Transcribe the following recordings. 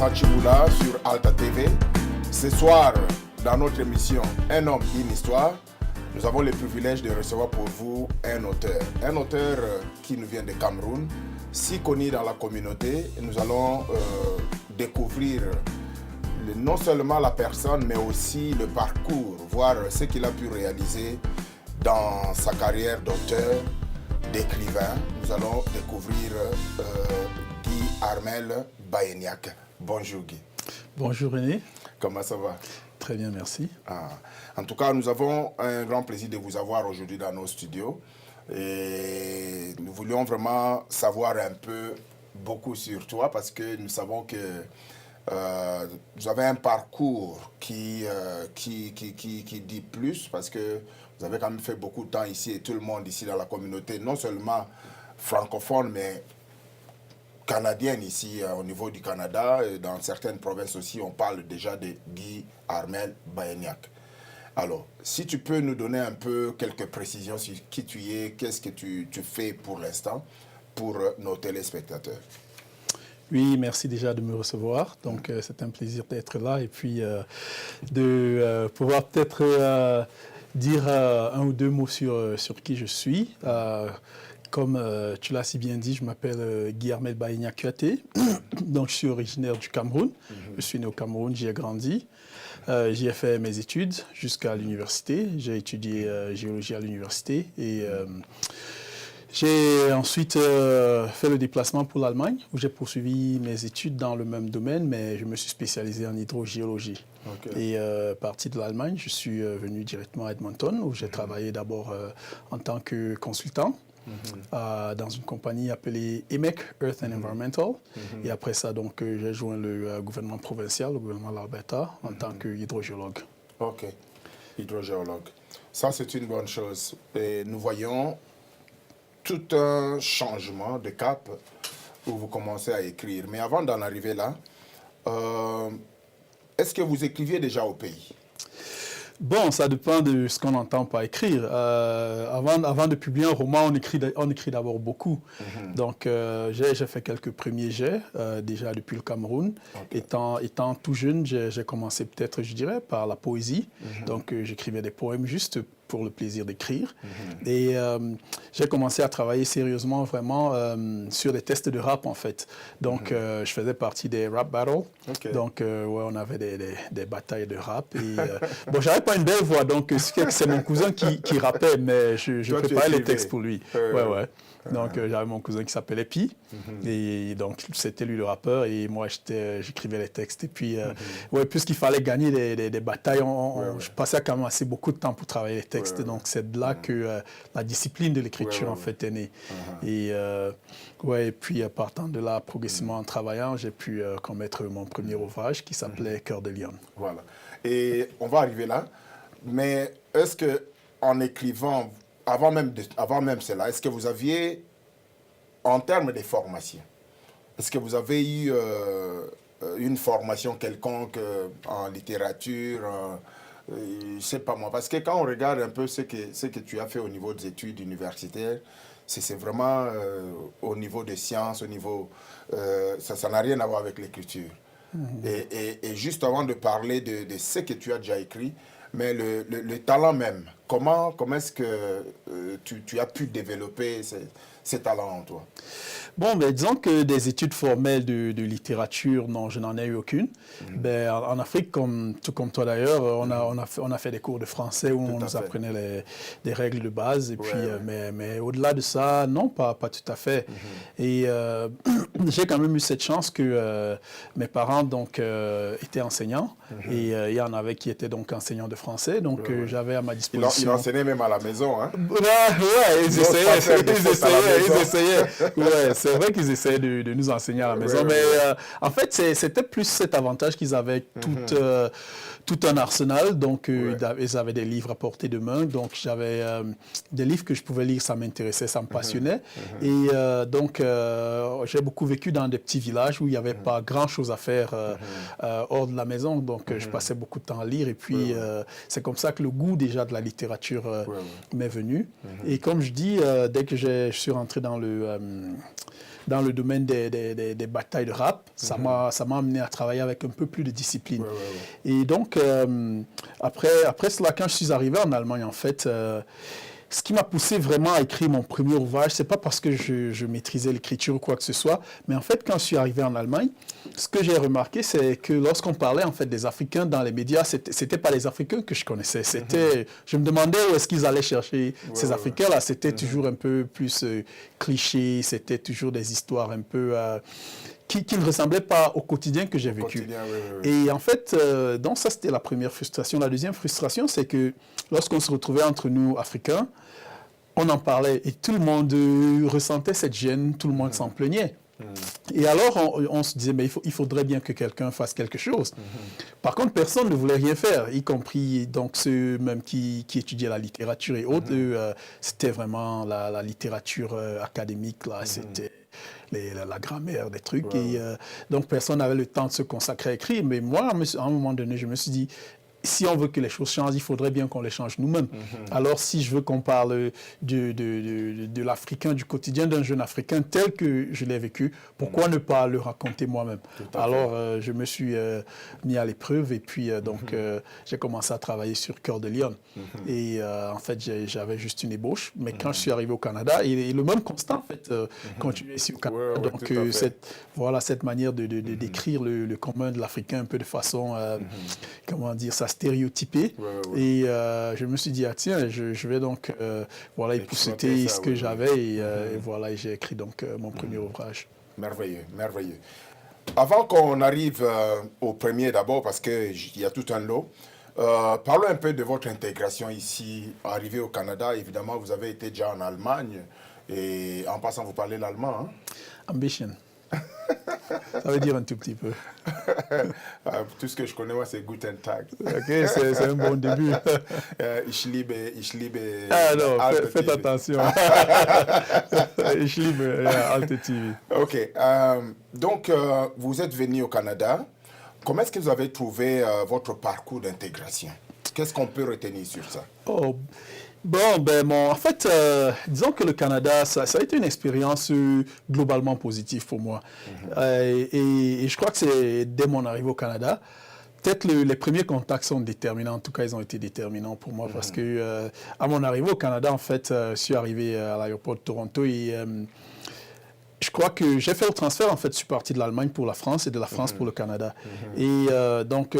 Sanchiboula sur Alta TV. Ce soir, dans notre émission Un homme, une histoire, nous avons le privilège de recevoir pour vous un auteur. Un auteur qui nous vient de Cameroun, si connu dans la communauté. Nous allons découvrir non seulement la personne, mais aussi le parcours, voir ce qu'il a pu réaliser dans sa carrière d'auteur, d'écrivain. Nous allons découvrir Guy Armel Baeniak. Bonjour Guy. Bonjour René. Comment ça va? Très bien, merci. En tout cas, nous avons un grand plaisir de vous avoir aujourd'hui dans nos studios. Et nous voulions vraiment savoir un peu beaucoup sur toi parce que nous savons que vous avez un parcours qui dit plus parce que vous avez quand même fait beaucoup de temps ici et tout le monde ici dans la communauté, non seulement francophone, mais canadienne ici au niveau du Canada. Et dans certaines provinces aussi, on parle déjà de Guy Armel Baeniak. Alors, si tu peux nous donner un peu quelques précisions sur qui tu es, qu'est-ce que tu fais pour l'instant pour nos téléspectateurs. Oui, merci déjà de me recevoir. Donc, c'est un plaisir d'être là et puis de pouvoir peut-être dire un ou deux mots sur qui je suis. Comme tu l'as si bien dit, je m'appelle Guy Armel Baeniak Kuaté. Donc, je suis originaire du Cameroun. Je suis né au Cameroun, j'y ai grandi. J'y ai fait mes études jusqu'à l'université. J'ai étudié géologie à l'université et j'ai ensuite fait le déplacement pour l'Allemagne où j'ai poursuivi mes études dans le même domaine, mais je me suis spécialisé en hydrogéologie. Okay. Et parti de l'Allemagne, je suis venu directement à Edmonton où j'ai travaillé d'abord en tant que consultant. Dans une compagnie appelée EMEC, Earth and Environmental. Et après ça, donc, j'ai joint le gouvernement provincial, le gouvernement de l'Alberta, en tant qu'hydrogéologue. OK, hydrogéologue. Ça, c'est une bonne chose. Et nous voyons tout un changement de cap où vous commencez à écrire. Mais avant d'en arriver là, est-ce que vous écriviez déjà au pays? Bon, ça dépend de ce qu'on entend par écrire. Avant de publier un roman, on écrit d'abord beaucoup. Donc, j'ai fait quelques premiers jets, déjà depuis le Cameroun. Okay. Étant tout jeune, j'ai commencé peut-être, je dirais, par la poésie. Donc, j'écrivais des poèmes juste pour le plaisir d'écrire. Et j'ai commencé à travailler sérieusement, vraiment, sur des tests de rap, en fait. Donc, je faisais partie des rap battles. Okay. Donc, ouais, on avait des batailles de rap. Et, bon, j'avais pas une belle voix, donc c'est mon cousin qui rappait, mais je préparais les textes pour lui. Ouais. Donc, j'avais mon cousin qui s'appelait Pi, et donc c'était lui le rappeur, et moi j'écrivais les textes. Et puis, ouais, puisqu'il fallait gagner des batailles, je passais quand même assez beaucoup de temps pour travailler les textes. Donc, c'est de là que la discipline de l'écriture, en fait, est née. Et, ouais, et puis, partant de là, progressivement en travaillant, j'ai pu commettre mon premier ouvrage qui s'appelait Cœur de Lion. Voilà. Et on va arriver là. Mais est-ce qu'en écrivant, avant même cela, est-ce que vous aviez, en termes de formation, est-ce que vous avez eu une formation quelconque en littérature, je ne sais pas moi, parce que quand on regarde un peu ce que tu as fait au niveau des études universitaires, c'est vraiment au niveau des sciences, au niveau, ça n'a rien à voir avec l'écriture. Et juste avant de parler de ce que tu as déjà écrit, mais le talent même, comment est-ce que tu as pu développer ces talents en toi? Bon, ben, disons que des études formelles de littérature, non, je n'en ai eu aucune. Ben, en Afrique, tout comme toi d'ailleurs, on a fait des cours de français où on nous apprenait des règles de base. Et puis, mais au-delà de ça, non, pas tout à fait. Et j'ai quand même eu cette chance que mes parents donc, étaient enseignants. Et il y en avait qui étaient donc enseignants de français. Donc, j'avais à ma disposition... Ils enseignaient même à la maison, hein? Ouais, ils essayaient. Ouais, c'est vrai qu'ils essayaient de nous enseigner à la maison, mais en fait, c'était plus cet avantage qu'ils avaient tout un arsenal. Donc, ils avaient des livres à portée de main. Donc, j'avais des livres que je pouvais lire, ça m'intéressait, ça me passionnait. Et donc, j'ai beaucoup vécu dans des petits villages où il n'y avait pas grand-chose à faire hors de la maison. Donc, je passais beaucoup de temps à lire. Et puis, c'est comme ça que le goût déjà de la littérature m'est venu. Et comme je dis, dès que je suis rentré rentré dans le domaine des batailles de rap. Ça m'a amené à travailler avec un peu plus de discipline. Et donc, après cela, quand je suis arrivé en Allemagne, en fait, ce qui m'a poussé vraiment à écrire mon premier ouvrage, c'est pas parce que je maîtrisais l'écriture ou quoi que ce soit, mais en fait, quand je suis arrivé en Allemagne, ce que j'ai remarqué, c'est que lorsqu'on parlait en fait des Africains dans les médias, c'était pas les Africains que je connaissais. Je me demandais où est-ce qu'ils allaient chercher ces Africains-là. C'était toujours un peu plus cliché, c'était toujours des histoires un peu qui ne ressemblaient pas au quotidien que j'ai vécu. Et en fait, donc ça c'était la première frustration. La deuxième frustration, c'est que lorsqu'on se retrouvait entre nous Africains, on en parlait et tout le monde ressentait cette gêne, tout le monde s'en plaignait. Et alors, on se disait, mais il faudrait bien que quelqu'un fasse quelque chose. Par contre, personne ne voulait rien faire, y compris donc, ceux même qui étudiaient la littérature et autres. C'était vraiment la littérature académique, là, c'était la grammaire, des trucs. Et donc, personne n'avait le temps de se consacrer à écrire. Mais moi, à un moment donné, je me suis dit, si on veut que les choses changent, il faudrait bien qu'on les change nous-mêmes. Alors, si je veux qu'on parle de l'Africain, du quotidien d'un jeune Africain tel que je l'ai vécu, pourquoi ne pas le raconter moi-même? Alors, je me suis mis à l'épreuve et puis, j'ai commencé à travailler sur Cœur de Lion. Et en fait, j'avais juste une ébauche. Mais quand je suis arrivé au Canada, et le même constat, en fait, continuait ici au Canada. Donc, cette manière d'écrire le commun de l'Africain un peu de façon, comment dire, ça stéréotypé. Et je me suis dit, ah tiens, je vais donc épousseter ce que j'avais et voilà, et j'ai écrit donc mon premier ouvrage. Merveilleux, merveilleux. Avant qu'on arrive au premier d'abord, parce qu'il y a tout un lot, parlons un peu de votre intégration ici, arrivé au Canada. Évidemment, vous avez été déjà en Allemagne et en passant, vous parlez l'allemand. Hein? Ambition. Ça veut dire un tout petit peu. Tout ce que je connais, moi, c'est Guten Tag. Ok, c'est un bon début. Ich liebe. Ah non, faites attention. Ich liebe Alte TV. Ok. Donc, vous êtes venu au Canada. Comment est-ce que vous avez trouvé votre parcours d'intégration? Qu'est-ce qu'on peut retenir sur ça? En fait, disons que le Canada, ça a été une expérience globalement positive pour moi. Et je crois que c'est dès mon arrivée au Canada, peut-être les premiers contacts sont déterminants. En tout cas, ils ont été déterminants pour moi parce que à mon arrivée au Canada, en fait, je suis arrivé à l'aéroport de Toronto et je crois que j'ai fait le transfert. En fait, je suis parti de l'Allemagne pour la France et de la France pour le Canada. Et donc,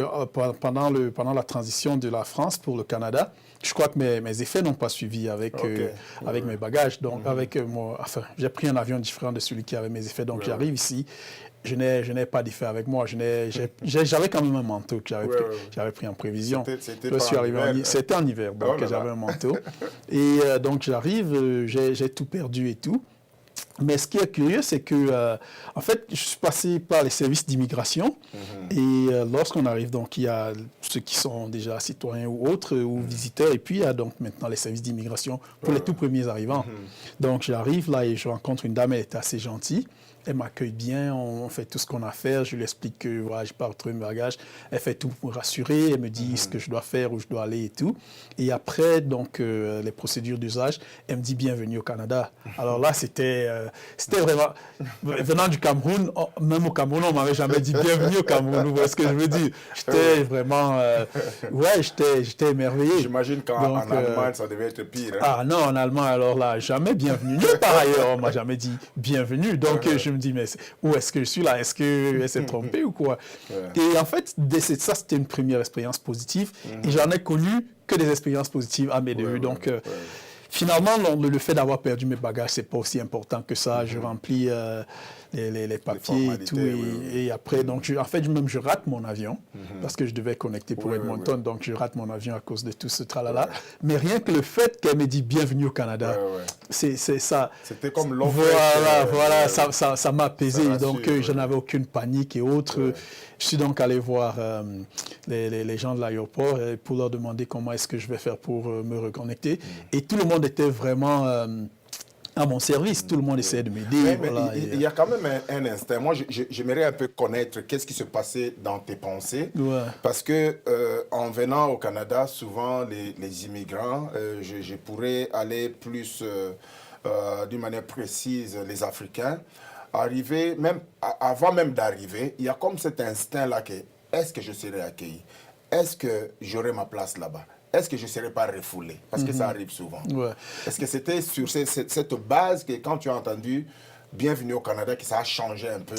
pendant la transition de la France pour le Canada, je crois que mes effets n'ont pas suivi avec mes bagages. Donc, j'ai pris un avion différent de celui qui avait mes effets. Donc, j'arrive ici. Je n'ai pas d'effet avec moi. J'avais quand même un manteau que j'avais pris en prévision. C'était en hiver, donc j'avais un manteau. Et donc, j'arrive, j'ai tout perdu et tout. Mais ce qui est curieux, c'est que, en fait, je suis passé par les services d'immigration. Et lorsqu'on arrive, donc, il y a ceux qui sont déjà citoyens ou autres, ou visiteurs. Et puis, il y a donc maintenant les services d'immigration pour les tout premiers arrivants. Donc, j'arrive là et je rencontre une dame, elle est assez gentille. Elle m'accueille bien, on fait tout ce qu'on a à faire. Je lui explique que voilà, je pars retrouver mes bagages. Elle fait tout pour me rassurer. Elle me dit ce que je dois faire, où je dois aller et tout. Et après, donc, les procédures d'usage, elle me dit bienvenue au Canada. Alors là, c'était vraiment... Venant du Cameroun, même au Cameroun, on ne m'avait jamais dit bienvenue au Cameroun. Vous voyez ce que je veux dire? J'étais vraiment... j'étais émerveillé. J'imagine qu'en Allemagne, ça devait être pire. Hein? Ah non, en Allemagne, alors là, jamais bienvenue. Nulle part ailleurs, on ne m'a jamais dit bienvenue. Donc, je me dis, mais où est-ce que je suis là? Est-ce qu'elle s'est trompée ou quoi? Et en fait, ça, c'était une première expérience positive. Et j'en ai connu que des expériences positives à mes débuts. Donc, finalement, le fait d'avoir perdu mes bagages, c'est pas aussi important que ça. Je remplis les papiers et tout. Et après, donc, en fait, je rate mon avion parce que je devais connecter pour Edmonton. Donc, je rate mon avion à cause de tout ce tralala. Mais rien que le fait qu'elle me dise bienvenue au Canada, c'est ça. C'était comme l'offre. Voilà, ça m'a apaisé. Donc, je n'avais aucune panique et autres. Je suis donc allé voir les gens de l'aéroport pour leur demander comment est-ce que je vais faire pour me reconnecter. Et tout le monde était vraiment à mon service. Tout le monde essayait de m'aider. Voilà, il y a quand même un instinct. Moi, j'aimerais un peu connaître qu'est-ce qui se passait dans tes pensées. Parce que en venant au Canada, souvent, les immigrants, je pourrais aller plus d'une manière précise les Africains, arriver, même, avant même d'arriver, il y a comme cet instinct-là que est-ce que je serai accueilli? Est-ce que j'aurai ma place là-bas? Est-ce que je ne serai pas refoulé? Parce que ça arrive souvent. Ouais. Est-ce que c'était sur cette base que quand tu as entendu Bienvenue au Canada, que ça a changé un peu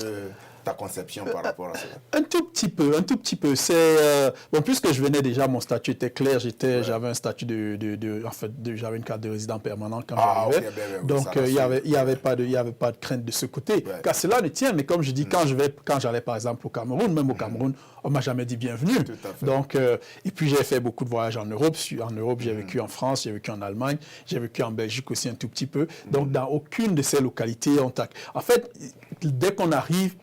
ta conception par rapport à ça? Un tout petit peu. Bon, puisque je venais déjà, mon statut était clair, j'avais un statut j'avais une carte de résident permanent quand j'arrivais. Okay, oui, donc il y avait pas de crainte de ce côté. Ouais. Car cela ne tient, mais comme je dis, quand j'allais par exemple au Cameroun, même au Cameroun, on m'a jamais dit bienvenue. Tout à fait. Donc et puis j'ai fait beaucoup de voyages en Europe. J'ai vécu en France, j'ai vécu en Allemagne, j'ai vécu en Belgique aussi un tout petit peu. Donc dans aucune de ces localités, en fait, dès qu'on arrive,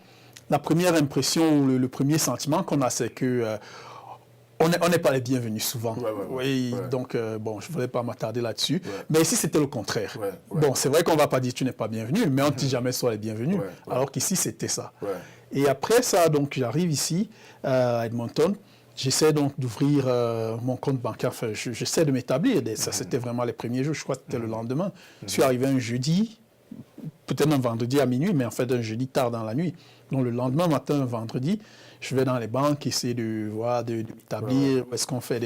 la première impression, le premier sentiment qu'on a, c'est que on n'est pas les bienvenus souvent. Oui, donc bon, je ne voulais pas m'attarder là-dessus. Ouais. Mais ici, c'était le contraire. Bon, c'est vrai qu'on ne va pas dire tu n'es pas bienvenu, mais on ne dit jamais sois les bienvenus. Alors qu'ici, c'était ça. Et après ça, donc j'arrive ici à Edmonton. J'essaie donc d'ouvrir mon compte bancaire. Enfin, j'essaie de m'établir. Ça, c'était vraiment les premiers jours. Je crois que c'était le lendemain. Je suis arrivé un jeudi, peut-être un vendredi à minuit, mais en fait un jeudi tard dans la nuit. Donc le lendemain matin, un vendredi, je vais dans les banques essayer de voir, de m'établir, où est-ce qu'on fait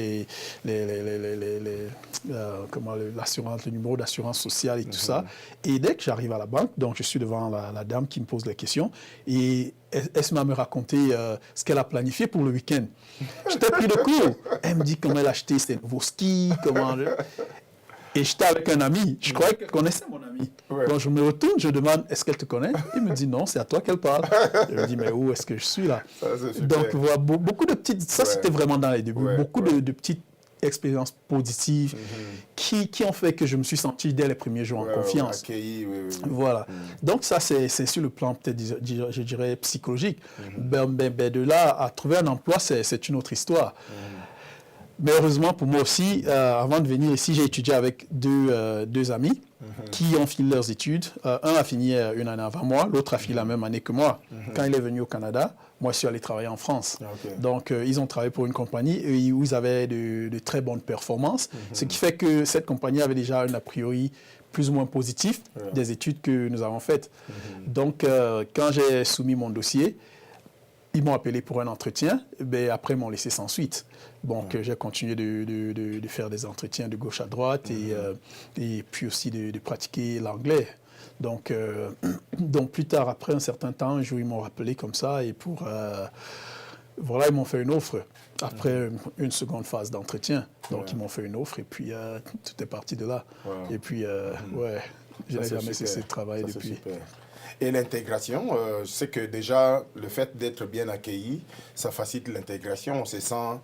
l'assurance, le numéro d'assurance sociale et tout ça. Et dès que j'arrive à la banque, donc je suis devant la dame qui me pose les questions et elle se met à me raconter ce qu'elle a planifié pour le week-end. J'étais pris de court. Elle me dit comment elle a acheté ses nouveaux skis, comment... Et j'étais avec un ami. Je croyais qu'elle connaissait mon ami. Quand je me retourne, je demande, est-ce qu'elle te connaît? Il me dit, non, c'est à toi qu'elle parle. Je me dis, mais où est-ce que je suis là? Donc, voilà, beaucoup de petites... Ça, c'était vraiment dans les débuts. Beaucoup de petites expériences positives qui ont fait que je me suis senti dès les premiers jours en confiance. Accueilli, Voilà. Donc, ça, c'est sur le plan, peut-être, je dirais, psychologique. De là à trouver un emploi, c'est une autre histoire. Mais heureusement pour moi aussi, avant de venir ici, j'ai étudié avec deux amis qui ont fini leurs études. Un a fini une année avant moi, l'autre a fini la même année que moi. Quand il est venu au Canada, moi je suis allé travailler en France. Donc ils ont travaillé pour une compagnie où ils avaient de très bonnes performances, ce qui fait que cette compagnie avait déjà un a priori plus ou moins positif des études que nous avons faites. Donc quand j'ai soumis mon dossier, ils m'ont appelé pour un entretien, mais après ils m'ont laissé sans suite. Donc j'ai continué de faire des entretiens de gauche à droite et puis aussi de pratiquer l'anglais. Donc plus tard, après un certain temps, un jour ils m'ont rappelé comme ça et voilà, ils m'ont fait une offre. Après une seconde phase d'entretien, donc ils m'ont fait une offre et puis tout est parti de là. Et puis je n'ai jamais cessé de travailler depuis. Et l'intégration, je sais que déjà, le fait d'être bien accueilli, ça facilite l'intégration, on se sent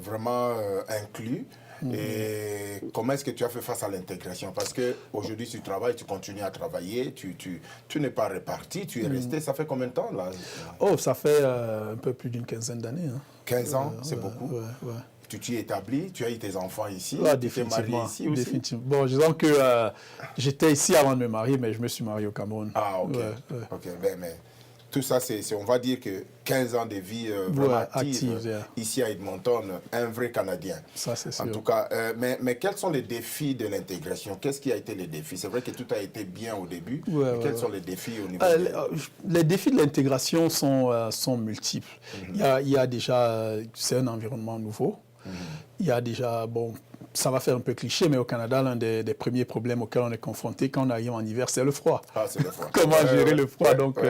vraiment inclus. Et comment est-ce que tu as fait face à l'intégration? Parce qu'aujourd'hui, tu travailles, tu continues à travailler, tu n'es pas réparti, tu es resté. Ça fait combien de temps là? Oh, ça fait un peu plus d'une quinzaine d'années. Hein. 15 ans, c'est beaucoup. Tu t'y es établi, tu as eu tes enfants ici, tu t'es marié ici aussi? Définitivement. Bon, disons que j'étais ici avant de me marier, mais je me suis marié au Cameroun. Ah, ok. Ok, mais tout ça, c'est, on va dire que 15 ans de vie vraiment active ici à Edmonton, un vrai Canadien. Ça, c'est sûr. En tout cas, mais quels sont les défis de l'intégration? Qu'est-ce qui a été les défis? C'est vrai que tout a été bien au début, mais quels sont les défis au niveau les défis de l'intégration sont multiples. Il y a déjà, c'est un environnement nouveau. Il y a déjà, bon, ça va faire un peu cliché, mais au Canada, l'un des premiers problèmes auxquels on est confronté quand on arrive en hiver, c'est le froid. Ah, c'est le froid. Comment gérer le froid? Donc,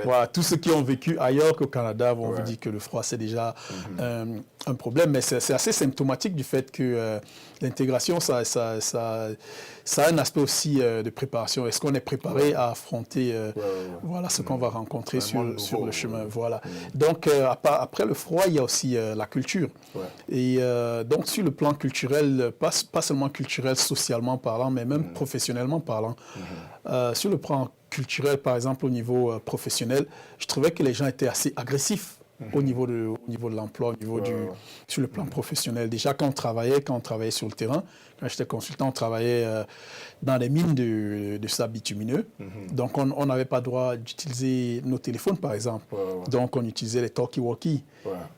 voilà, tous ceux qui ont vécu ailleurs qu'au Canada vont vous dire que le froid, c'est déjà un problème. Mais c'est assez symptomatique du fait que l'intégration, ça a un aspect aussi de préparation. Est-ce qu'on est préparé à affronter voilà, ce qu'on va rencontrer sur le chemin? Voilà. Donc, après le froid, il y a aussi la culture. Et donc, sur le plan culturel, pas seulement culturel, socialement parlant, mais même professionnellement parlant. Sur le plan culturel, par exemple, au niveau professionnel, je trouvais que les gens étaient assez agressifs. Au niveau de l'emploi, sur le plan professionnel. Déjà, quand on travaillait sur le terrain, quand j'étais consultant, on travaillait dans des mines de sable bitumineux. Donc, on n'avait pas le droit d'utiliser nos téléphones, par exemple. Donc, on utilisait les talkie-walkie.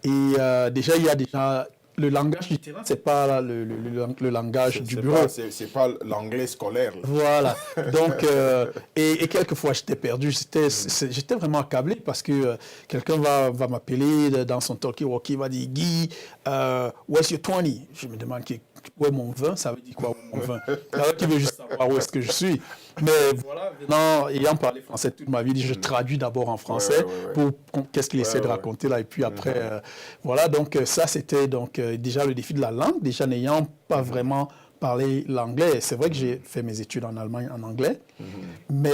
Et déjà, il y a déjà le langage du terrain, c'est pas le langage du bureau. C'est pas l'anglais scolaire. Là. Voilà. Donc, et quelquefois, j'étais perdu. J'étais vraiment accablé parce que quelqu'un va m'appeler dans son talkie-walkie, il va dire « Guy, where's your 20 ?» Je me demande où est mon vin, ça veut dire quoi, mon vin? Alors qui veut juste savoir où est-ce que je suis. Mais voilà, maintenant, ayant parlé français toute ma vie, je traduis d'abord en français pour qu'est-ce qu'il essaie de raconter là, et puis après, voilà, donc ça c'était donc déjà le défi de la langue, déjà n'ayant pas vraiment parlé l'anglais. C'est vrai que j'ai fait mes études en Allemagne en anglais, mais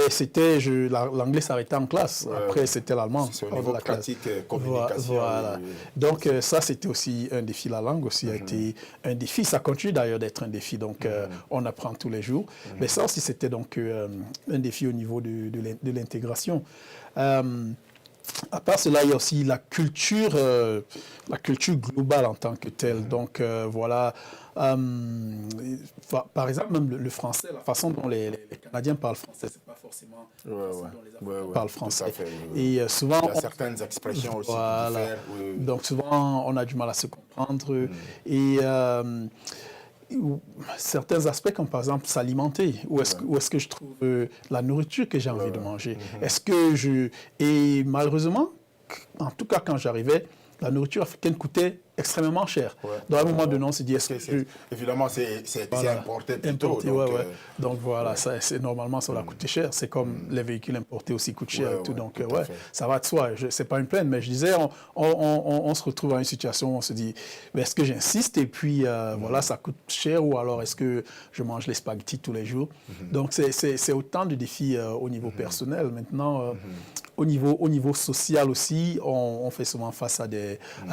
l'anglais s'arrêtait en classe. Après, c'était l'allemand. C'est au niveau pratique, communication. Voilà. Donc, ça, c'était aussi un défi. La langue aussi a été un défi. Ça continue d'ailleurs d'être un défi. Donc, on apprend tous les jours. Mais ça aussi, c'était donc un défi au niveau de l'intégration. À part cela, il y a aussi la culture globale en tant que telle. Donc, voilà. Par exemple, même le français, la façon dont les Canadiens parlent français, c'est pas forcément la façon dont les Africains parlent français. Et souvent, il y a certaines expressions aussi qui diffèrent. Donc, souvent, on a du mal à se comprendre. Et certains aspects comme par exemple s'alimenter, où est-ce que je trouve la nourriture que j'ai envie de manger. Est-ce que et malheureusement, en tout cas quand j'arrivais, la nourriture africaine coûtait extrêmement cher. Dans un moment donné, on se dit, est-ce que... Évidemment, c'est importé plutôt. Importé, donc voilà, normalement, ça va coûter cher. C'est comme les véhicules importés aussi coûtent cher et tout. Donc, ça va de soi. C'est pas une plainte, mais je disais, on se retrouve dans une situation où on se dit, est-ce que j'insiste et puis, voilà, ça coûte cher ou alors est-ce que je mange les spaghettis tous les jours? Donc, c'est autant de défis au niveau personnel. Maintenant, au niveau social aussi, on fait souvent face à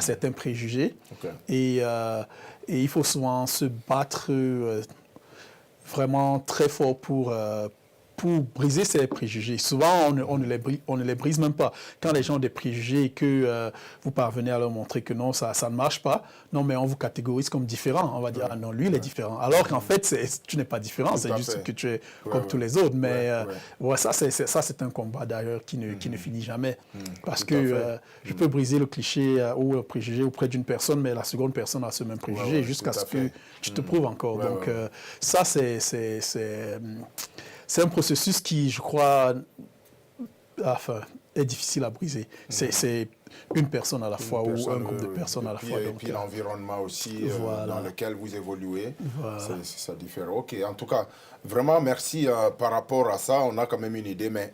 certains préjugés. Et il faut souvent se battre vraiment très fort pour briser ces préjugés. Souvent, on ne les brise même pas. Quand les gens ont des préjugés et que vous parvenez à leur montrer que non, ça ne marche pas, non, mais on vous catégorise comme différent. On va dire, ah non, lui, il est différent. Alors qu'en fait, tu n'es pas différent, c'est juste que tu es comme tous les autres. Mais ça, c'est un combat d'ailleurs qui ne finit jamais. Parce que je peux briser le cliché ou le préjugé auprès d'une personne, mais la seconde personne a ce même préjugé jusqu'à ce que tu te prouves encore. Donc, ça, c'est un processus qui, je crois, est difficile à briser. C'est une personne à la fois ou un groupe de personnes à la fois. Et puis l'environnement aussi dans lequel vous évoluez, ça diffère. OK, en tout cas, vraiment merci par rapport à ça. On a quand même une idée, mais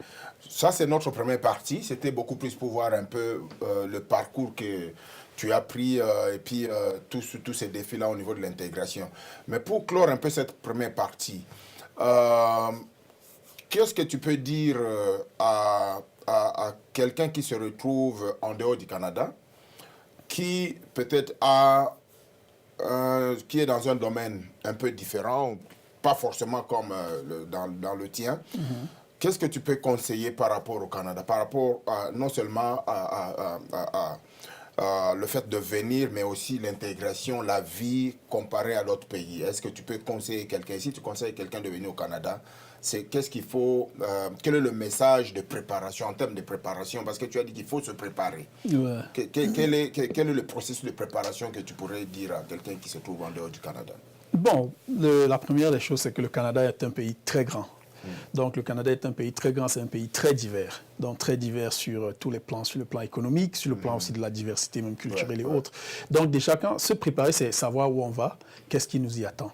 ça, c'est notre première partie. C'était beaucoup plus pour voir un peu le parcours que tu as pris et puis tous ces défis-là au niveau de l'intégration. Mais pour clore un peu cette première partie, qu'est-ce que tu peux dire à quelqu'un qui se retrouve en dehors du Canada, qui peut-être qui est dans un domaine un peu différent, pas forcément comme dans le tien. Qu'est-ce que tu peux conseiller par rapport au Canada, par rapport non seulement le fait de venir, mais aussi l'intégration, la vie comparée à d'autres pays? Est-ce que tu peux conseiller quelqu'un, si tu conseilles quelqu'un de venir au Canada, qu'est-ce qu'il faut, quel est le message de préparation, en termes de préparation, parce que tu as dit qu'il faut se préparer. Quel est le processus de préparation que tu pourrais dire à quelqu'un qui se trouve en dehors du Canada? Bon, la première des choses, c'est que le Canada est un pays très grand. Donc le Canada est un pays très grand, c'est un pays très divers. Donc très divers sur tous les plans, sur le plan économique, sur le plan aussi de la diversité même culturelle et autres. Donc déjà, se préparer, c'est savoir où on va, qu'est-ce qui nous y attend.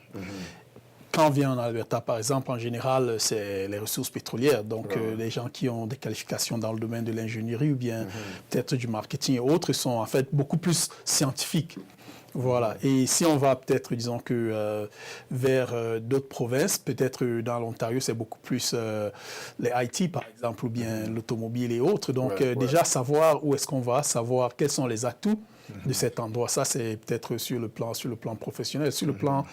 Quand on vient en Alberta, par exemple, en général, c'est les ressources pétrolières. Donc, les gens qui ont des qualifications dans le domaine de l'ingénierie ou bien peut-être du marketing et autres sont en fait beaucoup plus scientifiques. Voilà. Et si on va peut-être, disons que vers d'autres provinces, peut-être dans l'Ontario, c'est beaucoup plus les IT, par exemple, ou bien l'automobile et autres. Donc, déjà, savoir où est-ce qu'on va, savoir quels sont les atouts de cet endroit. Ça, c'est peut-être sur le plan professionnel. Sur le plan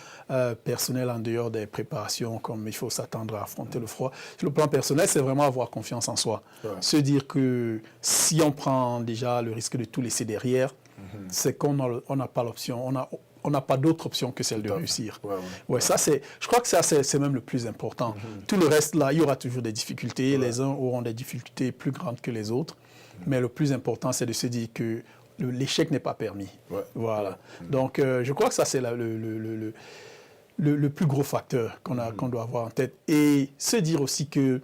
personnel, en dehors des préparations, comme il faut s'attendre à affronter le froid. Sur le plan personnel, c'est vraiment avoir confiance en soi. Se dire que si on prend déjà le risque de tout laisser derrière, c'est qu'on n'a pas l'option. On n'a pas d'autre option que celle de réussir. Ça, je crois que ça, c'est même le plus important. Tout le reste, là, il y aura toujours des difficultés. Les uns auront des difficultés plus grandes que les autres. Mais le plus important, c'est de se dire que l'échec n'est pas permis. Ouais. Voilà. Donc, je crois que ça, c'est le plus gros facteur qu'on doit avoir en tête. Et se dire aussi qu'à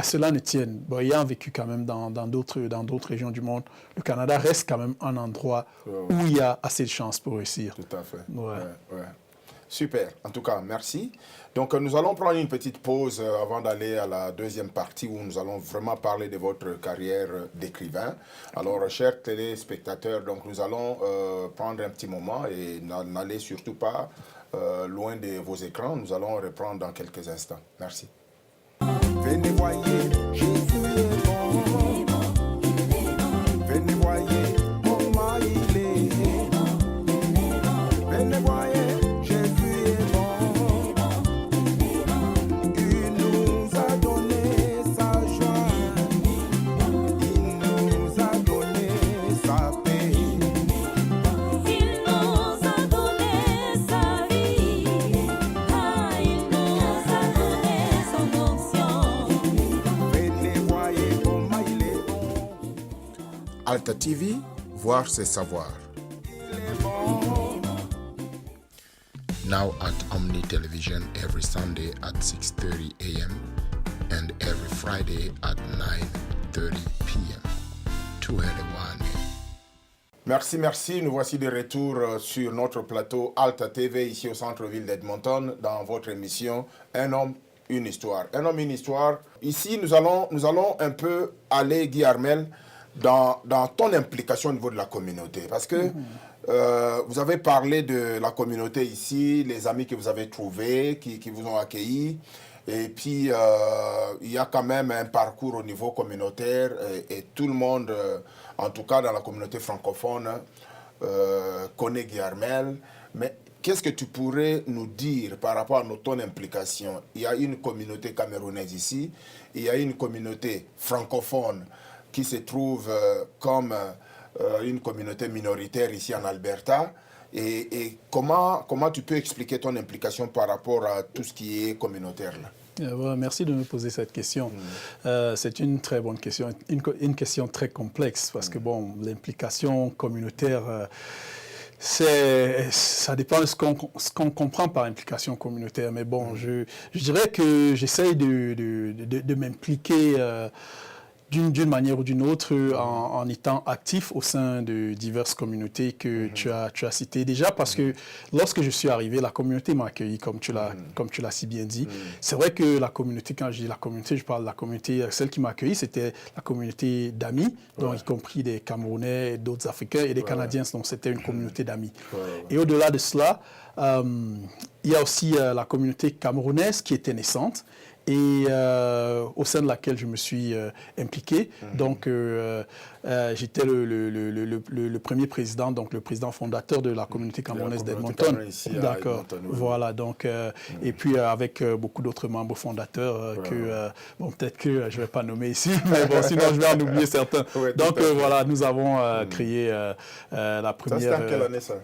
cela ne tienne, bon, ayant vécu quand même dans d'autres régions du monde, le Canada reste quand même un endroit où il y a assez de chances pour réussir. Tout à fait. Ouais. Ouais. Super. En tout cas, merci. Donc, nous allons prendre une petite pause avant d'aller à la deuxième partie où nous allons vraiment parler de votre carrière d'écrivain. Alors, chers téléspectateurs, donc nous allons prendre un petit moment et n'allez surtout pas loin de vos écrans. Nous allons reprendre dans quelques instants. Merci. Venez voyez, Jésus est bon. Venez voyez, comment il est. Venez voyez, Jésus est bon. Il nous a donné sa joie. Il nous a donné sa paix. Il nous a donné sa vie. Ah, il nous a donné son onction. Venez voyez, comment il est bon. Alta TV, voir c'est savoir. Now at Omni Television every Sunday at 6:30 a.m. and every Friday at 9:30 p.m. Merci. Nous voici de retour sur notre plateau Alta TV ici au centre-ville d'Edmonton dans votre émission Un homme, une histoire. Un homme, une histoire. Ici, nous allons un peu aller, Guy Armel, dans ton implication au niveau de la communauté. Parce que vous avez parlé de la communauté ici, les amis que vous avez trouvés, qui vous ont accueillis. Et puis, il y a quand même un parcours au niveau communautaire et tout le monde, en tout cas dans la communauté francophone, connaît Guy Armel. Mais qu'est-ce que tu pourrais nous dire par rapport à ton implication? Il y a une communauté camerounaise ici, il y a une communauté francophone qui se trouve comme une communauté minoritaire ici en Alberta. Et comment tu peux expliquer ton implication par rapport à tout ce qui est communautaire là? Merci de me poser cette question. C'est une très bonne question, une question très complexe parce que bon, l'implication communautaire, ça dépend de ce qu'on comprend par implication communautaire. Mais bon, je dirais que j'essaye de m'impliquer d'une manière ou d'une autre en étant actif au sein de diverses communautés que tu as citées déjà, parce que lorsque je suis arrivé, la communauté m'a accueilli, comme tu l'as si bien dit. C'est vrai que la communauté, quand je dis la communauté, je parle de la communauté, celle qui m'a accueilli, c'était la communauté d'amis, donc y compris des Camerounais, d'autres Africains et des Canadiens, donc c'était une communauté d'amis. Et au-delà de cela, il y a aussi la communauté camerounaise qui était naissante, et au sein de laquelle je me suis impliqué. Donc, j'étais le premier président, donc le président fondateur de la communauté camerounaise d'Edmonton. D'accord. Voilà. Donc, et puis avec beaucoup d'autres membres fondateurs que, bon, peut-être que je ne vais pas nommer ici, mais bon, sinon je vais en oublier certains. Donc, voilà, nous avons créé la première. Ça, c'était en quelle année ça?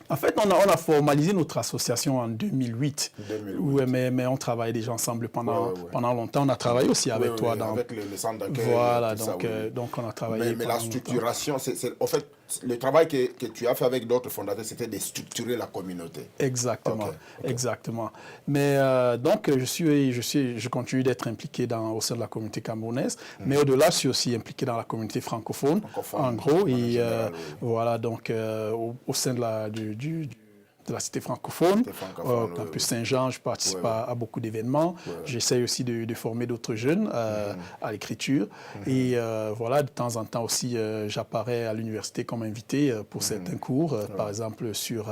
En fait, on a formalisé notre association en 2008. Ouais, mais on travaillait déjà ensemble pendant longtemps. On a travaillé aussi avec toi. Avec le centre d'accueil. Voilà, donc on a travaillé. Mais la structuration, en fait, le travail que tu as fait avec d'autres fondateurs, c'était de structurer la communauté. Exactement, exactement. Mais donc, je continue d'être impliqué au sein de la communauté camerounaise, mais au-delà, je suis aussi impliqué dans la communauté francophone en gros. Et voilà, donc, au sein de la cité francophone, au campus Saint-Jean, je participe à beaucoup d'événements. J'essaie aussi de former d'autres jeunes à l'écriture. Et voilà, de temps en temps aussi, j'apparais à l'université comme invité pour certains cours, par exemple sur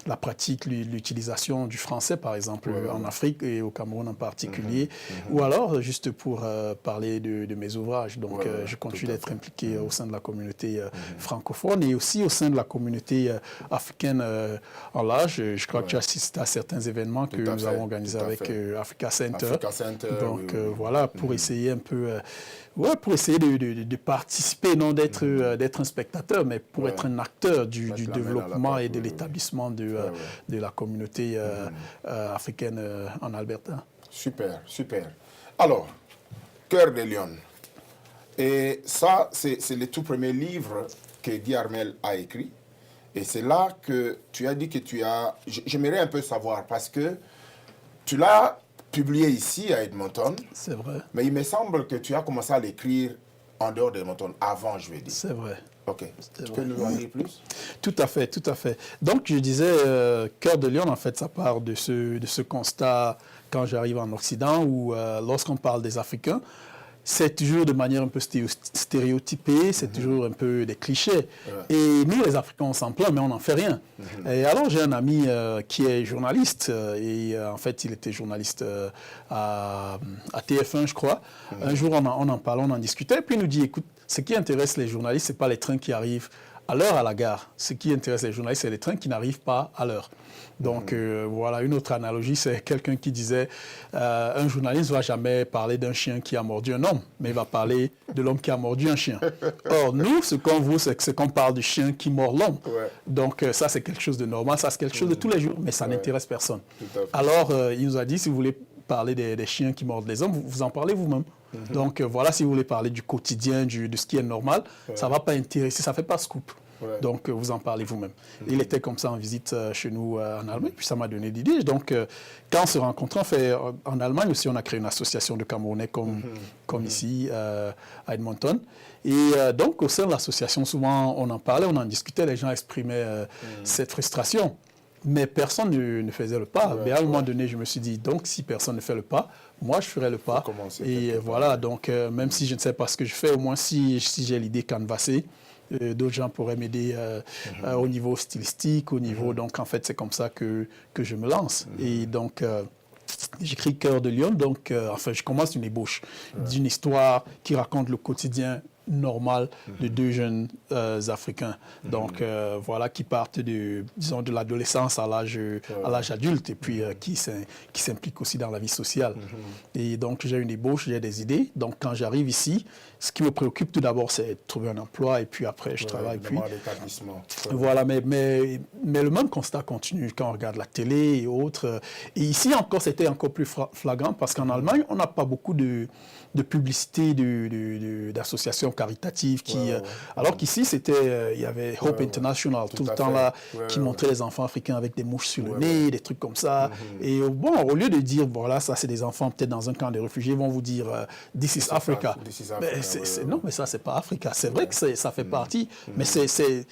la pratique, l'utilisation du français, par exemple, en Afrique et au Cameroun en particulier, ou alors juste pour parler de mes ouvrages. Donc, je continue d'être impliqué au sein de la communauté francophone et aussi au sein de la communauté africaine en large. Je crois que tu assistes à certains événements que nous avons organisés avec Africa Center. Donc, voilà, pour essayer un peu... pour essayer de participer, non d'être un spectateur, mais pour être un acteur du développement et de l'établissement de la communauté africaine en Alberta. Super, super. Alors, Cœur de Lion. Et ça, c'est le tout premier livre que Guy Armel a écrit. Et c'est là que tu as dit que tu as... J'aimerais un peu savoir, parce que tu l'as publié ici à Edmonton, C'est vrai, mais il me semble que tu as commencé à l'écrire en dehors d'Edmonton, avant, je vais dire. c'est vrai. Ok. Tu peux vrai. nous en dire plus? Tout à fait, tout à fait. Donc, je disais, Cœur de Lion, en fait, ça part de ce constat quand j'arrive en Occident, où lorsqu'on parle des Africains, c'est toujours de manière un peu stéréotypée, c'est toujours un peu des clichés. Et nous, les Africains, on s'en plaint, mais on n'en fait rien. Et alors, j'ai un ami qui est journaliste, et en fait, il était journaliste à TF1, je crois. Un jour, on en parlait, on en discutait, et puis il nous dit, écoute, ce qui intéresse les journalistes, ce n'est pas les trains qui arrivent à l'heure à la gare. Ce qui intéresse les journalistes, c'est les trains qui n'arrivent pas à l'heure. Donc voilà, une autre analogie, c'est quelqu'un qui disait un journaliste ne va jamais parler d'un chien qui a mordu un homme, mais il va parler de l'homme qui a mordu un chien. Or, nous, ce qu'on veut, c'est qu'on parle du chien qui mord l'homme. Ouais. Donc ça, c'est quelque chose de normal, ça, c'est quelque chose de tous les jours, mais ça n'intéresse personne. Tout à fait. Alors, il nous a dit, si vous voulez parler des chiens qui mordent les hommes, vous en parlez vous-même. Donc voilà, si vous voulez parler du quotidien, de ce qui est normal, ça ne va pas intéresser, ça ne fait pas scoop. Ouais. Donc, vous en parlez vous-même. Il était comme ça en visite chez nous en Allemagne, puis ça m'a donné l'idée. Donc, quand on se rencontre, en Allemagne aussi, on a créé une association de Camerounais comme ici, à Edmonton. Et donc, au sein de l'association, souvent, on en parlait, on en discutait, les gens exprimaient cette frustration. Mais personne ne faisait le pas. Mais à un moment donné, je me suis dit, donc, si personne ne fait le pas, moi, je ferai le pas. commencer Et quelque voilà, donc, même si je ne sais pas ce que je fais, au moins, si j'ai l'idée canvassée, d'autres gens pourraient m'aider au niveau stylistique, au niveau... Donc, en fait, c'est comme ça que je me lance. Et donc, j'écris Cœur de Lion. Donc, enfin, je commence une ébauche d'une histoire qui raconte le quotidien normal de deux jeunes Africains. Donc, voilà, qui partent disons, de l'adolescence à l'âge adulte et puis qui s'impliquent aussi dans la vie sociale. Et donc, j'ai une ébauche, j'ai des idées. Donc, quand j'arrive ici, ce qui me préoccupe tout d'abord, c'est de trouver un emploi et puis après, je travaille. Puis, voilà, mais le même constat continue quand on regarde la télé et autres. Et ici, encore, c'était encore plus flagrant parce qu'en Allemagne, on n'a pas beaucoup de publicité d'associations caritatives alors qu'ici c'était il y avait Hope International tout le temps là qui montrait les enfants africains avec des mouches sur le nez, des trucs comme ça. Et bon, au lieu de dire voilà, ça c'est des enfants peut-être dans un camp de réfugiés, ils vont vous dire This is Africa. Non, mais ça c'est pas Africa. C'est vrai que ça fait partie, mais ça fait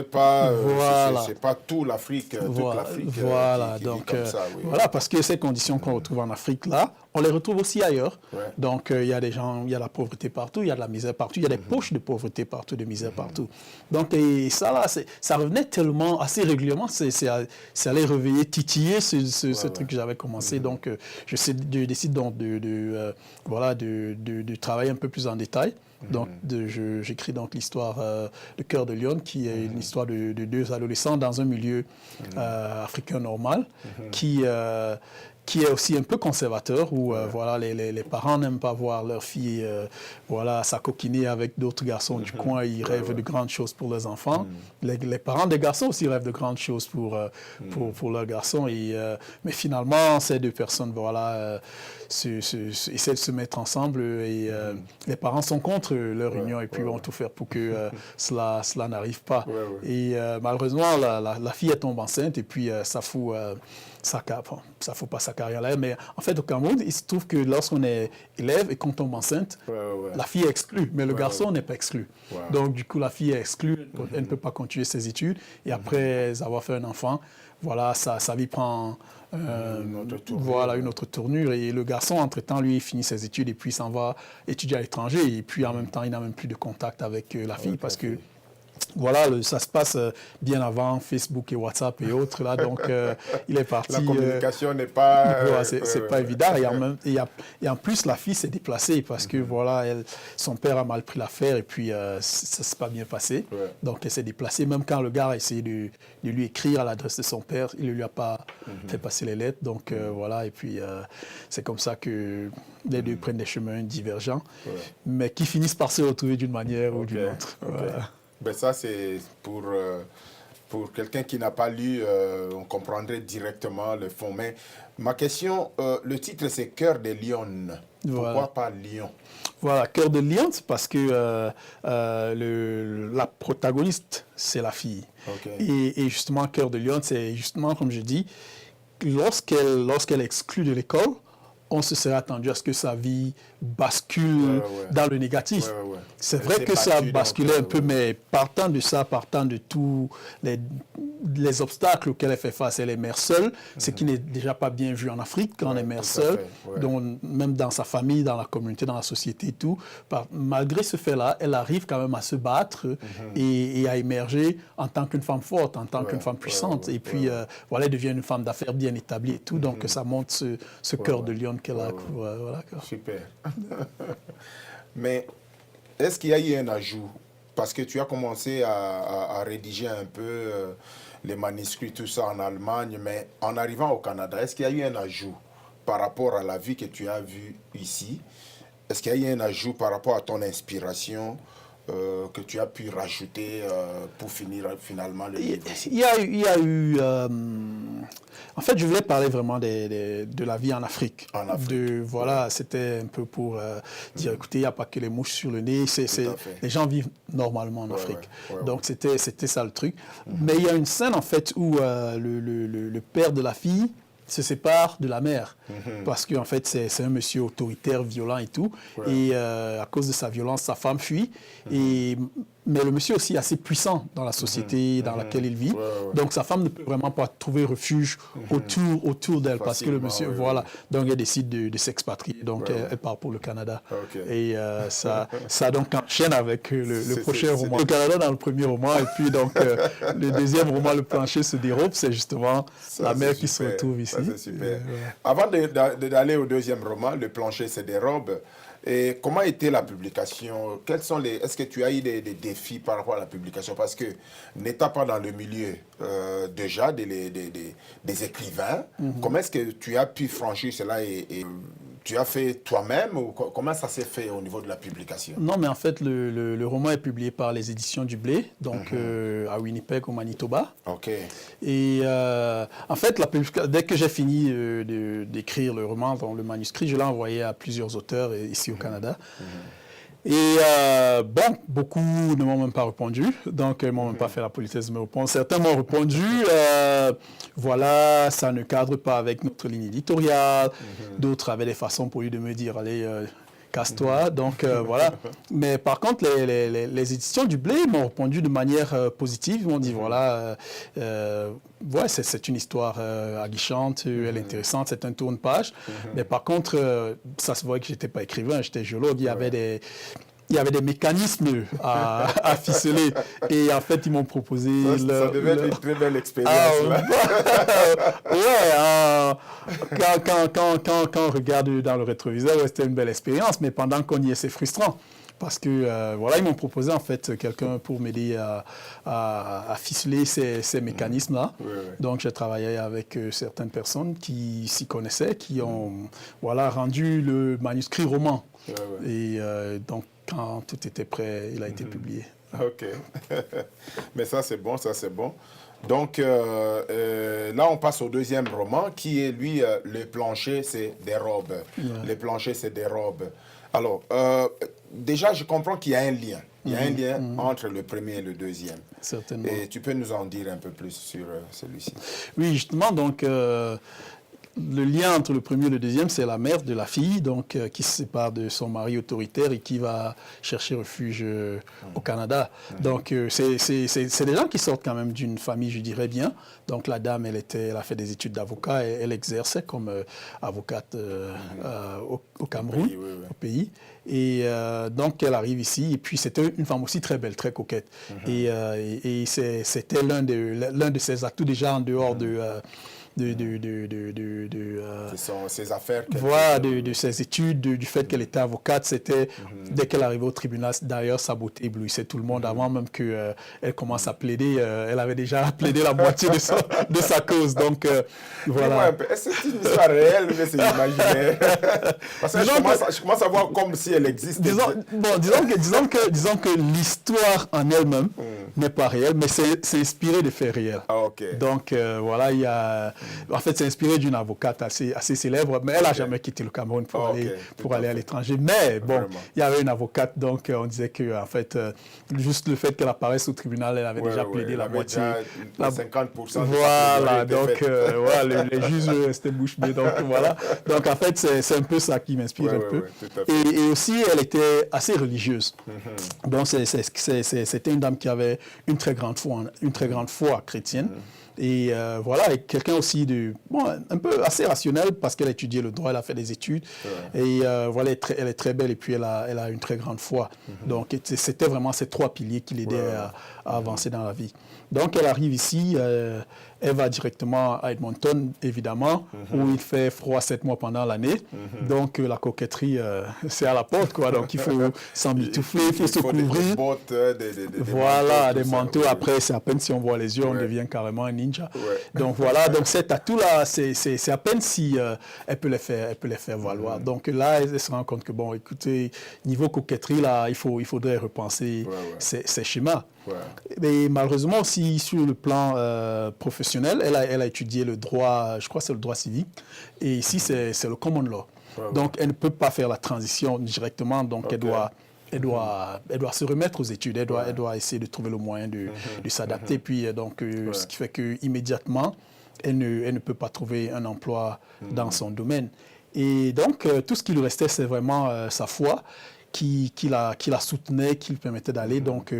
pas, voilà. c'est pas tout l'Afrique, toute l'Afrique. Voilà, qui donc vit comme ça, voilà, parce que ces conditions qu'on retrouve en Afrique là, on les retrouve aussi ailleurs. Ouais. Donc il y a des gens, il y a la pauvreté partout, il y a de la misère partout, il y a des poches de pauvreté partout, de misère partout. Donc et ça là, ça revenait tellement assez régulièrement, ça allait réveiller, titiller ce truc que j'avais commencé. Donc je décide donc de travailler un peu plus en détail. Donc, j'écris donc l'histoire de Cœur de Lion, qui est une histoire de deux adolescents dans un milieu africain normal, qui est aussi un peu conservateur, où voilà, les parents n'aiment pas voir leur fille s'acoquiner avec d'autres garçons du coin. Ils rêvent de grandes choses pour leurs enfants. Les parents des garçons aussi rêvent de grandes choses pour leurs garçons. Mais finalement, ces deux personnes essaient de se mettre ensemble et les parents sont contre leur union et puis vont tout faire pour que cela n'arrive pas. Et malheureusement, la fille tombe enceinte et puis ça fout pas sa carrière là, mais en fait au Cameroun, il se trouve que lorsqu'on est élève et qu'on tombe enceinte, la fille est exclue, mais le garçon n'est pas exclu. Donc du coup, la fille est exclue, elle ne peut pas continuer ses études, et après avoir fait un enfant, voilà, sa vie prend une autre tournure, et le garçon, entre-temps, lui, il finit ses études et puis il s'en va étudier à l'étranger, et puis en même temps, il n'a même plus de contact avec la fille, parce que voilà, ça se passe bien avant Facebook et WhatsApp et autres, là, donc il est parti... La communication n'est pas... c'est pas évident, et en plus, la fille s'est déplacée parce que, voilà, son père a mal pris l'affaire et puis ça ne s'est pas bien passé, donc elle s'est déplacée, même quand le gars a essayé de lui écrire à l'adresse de son père, il ne lui a pas fait passer les lettres, donc voilà, et puis c'est comme ça que les deux prennent des chemins divergents, mais qui finissent par se retrouver d'une manière ou d'une autre. Voilà. Ben ça, c'est pour pour quelqu'un qui n'a pas lu, on comprendrait directement le fond. Mais ma question, le titre c'est Cœur de Lion. Pourquoi Voilà. pas Lion? Voilà, Cœur de Lion, c'est parce que la protagoniste, c'est la fille. Ok. Et justement, Cœur de Lion, c'est justement, comme je dis, lorsqu'elle est exclue de l'école, on se serait attendu à ce que sa vie bascule dans le négatif. Ouais. C'est Elle vrai s'est que ça a battue, basculé donc, un peu, mais partant de ça, partant de tous les obstacles auxquels elle fait face, elle est mère seule, ce qui n'est déjà pas bien vu en Afrique quand on est mère tout à seule, fait, ouais. donc même dans sa famille, dans la communauté, dans la société et tout. Malgré ce fait-là, elle arrive quand même à se battre et à émerger en tant qu'une femme forte, en tant qu'une femme puissante. Et puis, voilà, elle devient une femme d'affaires bien établie et tout. Donc, ça montre ce cœur de lion qu'elle a. Voilà, quoi. Super. Mais est-ce qu'il y a eu un ajout? Parce que tu as commencé à rédiger un peu les manuscrits, tout ça en Allemagne, mais en arrivant au Canada, est-ce qu'il y a eu un ajout par rapport à la vie que tu as vue ici? Est-ce qu'il y a eu un ajout par rapport à ton inspiration que tu as pu rajouter pour finir finalement le livre? Il y a eu en fait, je voulais parler vraiment de la vie en Afrique. En Afrique. Voilà, c'était un peu pour dire, écoutez, il n'y a pas que les mouches sur le nez. Tout à fait. Les gens vivent normalement en Afrique. ouais. Donc, c'était ça le truc. Mais il y a une scène, en fait, où le père de la fille se sépare de la mère. Parce qu'en fait, c'est un monsieur autoritaire, violent et tout. Et à cause de sa violence, sa femme fuit. Mais le monsieur aussi est assez puissant dans la société dans laquelle il vit. Donc sa femme ne peut vraiment pas trouver refuge autour d'elle parce que le monsieur, voilà. Donc elle décide de s'expatrier. Donc elle part pour le Canada. Et ça donc enchaîne avec le prochain roman. Le Canada dans le premier roman et puis donc le deuxième roman, Le Plancher se dérobe, c'est justement la mère qui se retrouve ici. Ça, c'est super. Avant d'aller au deuxième roman, Le Plancher se dérobe, et comment était la publication? Est-ce que tu as eu des défis par rapport à la publication? Parce que n'étant pas dans le milieu déjà des écrivains, comment est-ce que tu as pu franchir cela et tu as fait toi-même ou comment ça s'est fait au niveau de la publication? Non, mais en fait, le roman est publié par les éditions du Blé, donc à Winnipeg, au Manitoba. Ok. Et en fait, dès que j'ai fini d'écrire le roman, le manuscrit, je l'ai envoyé à plusieurs auteurs ici au Canada. Et bon, beaucoup ne m'ont même pas répondu, donc ils ne m'ont même pas fait la politesse de me répondre. Certains m'ont répondu, voilà, ça ne cadre pas avec notre ligne éditoriale. D'autres avaient des façons pour lui de me dire, allez, casse-toi. Donc voilà. Mais par contre, les éditions du Blé m'ont répondu de manière positive. Ils m'ont dit, voilà, ouais, c'est une histoire aguichante, elle est intéressante, c'est un tourne-page. Mais par contre, ça se voit que je n'étais pas écrivain, j'étais géologue. Il y avait des mécanismes à ficeler. Et en fait, ils m'ont proposé... Ça devait être une très belle expérience. Quand on regarde dans le rétroviseur, c'était une belle expérience. Mais pendant qu'on y est, c'est frustrant. Parce que, voilà, ils m'ont proposé, en fait, quelqu'un pour m'aider à ficeler ces mécanismes-là. Donc, j'ai travaillé avec certaines personnes qui s'y connaissaient, qui ont, voilà, rendu le manuscrit roman. Et donc, quand tout était prêt, il a été publié. Ok. Mais ça, c'est bon, ça, c'est bon. Donc, là, on passe au deuxième roman, qui est, lui, Le Plancher, c'est des robes. Le Plancher, c'est des robes. Alors, déjà, je comprends qu'il y a un lien. Il y a un lien entre le premier et le deuxième. Certainement. Et tu peux nous en dire un peu plus sur celui-ci? Oui, justement, donc... le lien entre le premier et le deuxième, c'est la mère de la fille, donc, qui se sépare de son mari autoritaire et qui va chercher refuge au Canada. Donc, c'est des gens qui sortent quand même d'une famille, je dirais bien. Donc, la dame, elle a fait des études d'avocat et elle exerçait comme avocate au Cameroun, au pays. Et donc, elle arrive ici. Et puis, c'était une femme aussi très belle, très coquette. Et c'était l'un de ses atouts déjà en dehors Ce sont ces affaires qu'elle voilà, faisait. de ses études, du fait qu'elle était avocate. C'était, dès qu'elle arrivait au tribunal, d'ailleurs, sa beauté éblouissait tout le monde. Avant même qu'elle elle commence à plaider, elle avait déjà plaidé la moitié de sa cause. Donc, Dis-moi voilà. un peu, est-ce que c'est une histoire réelle ou bien c'est imaginaire? Parce que je commence à voir comme si elle existe. Disons que l'histoire en elle-même n'est pas réelle, mais c'est inspiré de faits réels. Ah, ok. Donc, voilà, en fait, c'est inspiré d'une avocate assez célèbre, mais elle n'a jamais quitté le Cameroun pour aller à l'étranger. Mais bon, Vraiment. il y avait une avocate, donc on disait que, en fait, juste le fait qu'elle apparaisse au tribunal, elle avait déjà plaidé la moitié. La 50% de Voilà, sa plaidoirie donc était faite. voilà, les juges restaient bouche bée. Donc, voilà. Donc, en fait, c'est un peu ça qui m'inspire un peu. Tout à fait. Et aussi, elle était assez religieuse. Donc, c'était une dame qui avait une très grande foi chrétienne. Et voilà, et quelqu'un aussi un peu assez rationnel parce qu'elle a étudié le droit, elle a fait des études. Et voilà, elle est très belle et puis elle a une très grande foi. Donc, c'était vraiment ces trois piliers qui l'aidaient à avancer dans la vie. Donc, elle arrive ici, elle va directement à Edmonton, évidemment, où il fait froid 7 mois pendant l'année. Donc, la coquetterie, c'est à la porte, quoi. Donc, il faut s'emmitoufler, il faut se couvrir. Des bottes, Voilà, des manteaux. manteaux. Après, c'est à peine si on voit les yeux, on devient carrément un ninja. Donc, voilà. Donc, cet atout-là, c'est à peine si elle peut les faire valoir. Donc, là, elle se rend compte que, bon, écoutez, niveau coquetterie, là, il faudrait repenser ces schémas. Mais malheureusement aussi sur le plan professionnel, elle a étudié le droit, je crois que c'est le droit civique, et ici c'est le common law. Donc elle ne peut pas faire la transition directement, donc elle doit se remettre aux études, elle doit essayer de trouver le moyen de s'adapter, puis donc ce qui fait que immédiatement elle ne peut pas trouver un emploi dans son domaine. Et donc tout ce qui lui restait, c'est vraiment sa foi qui la soutenait, qui lui permettait d'aller. Donc,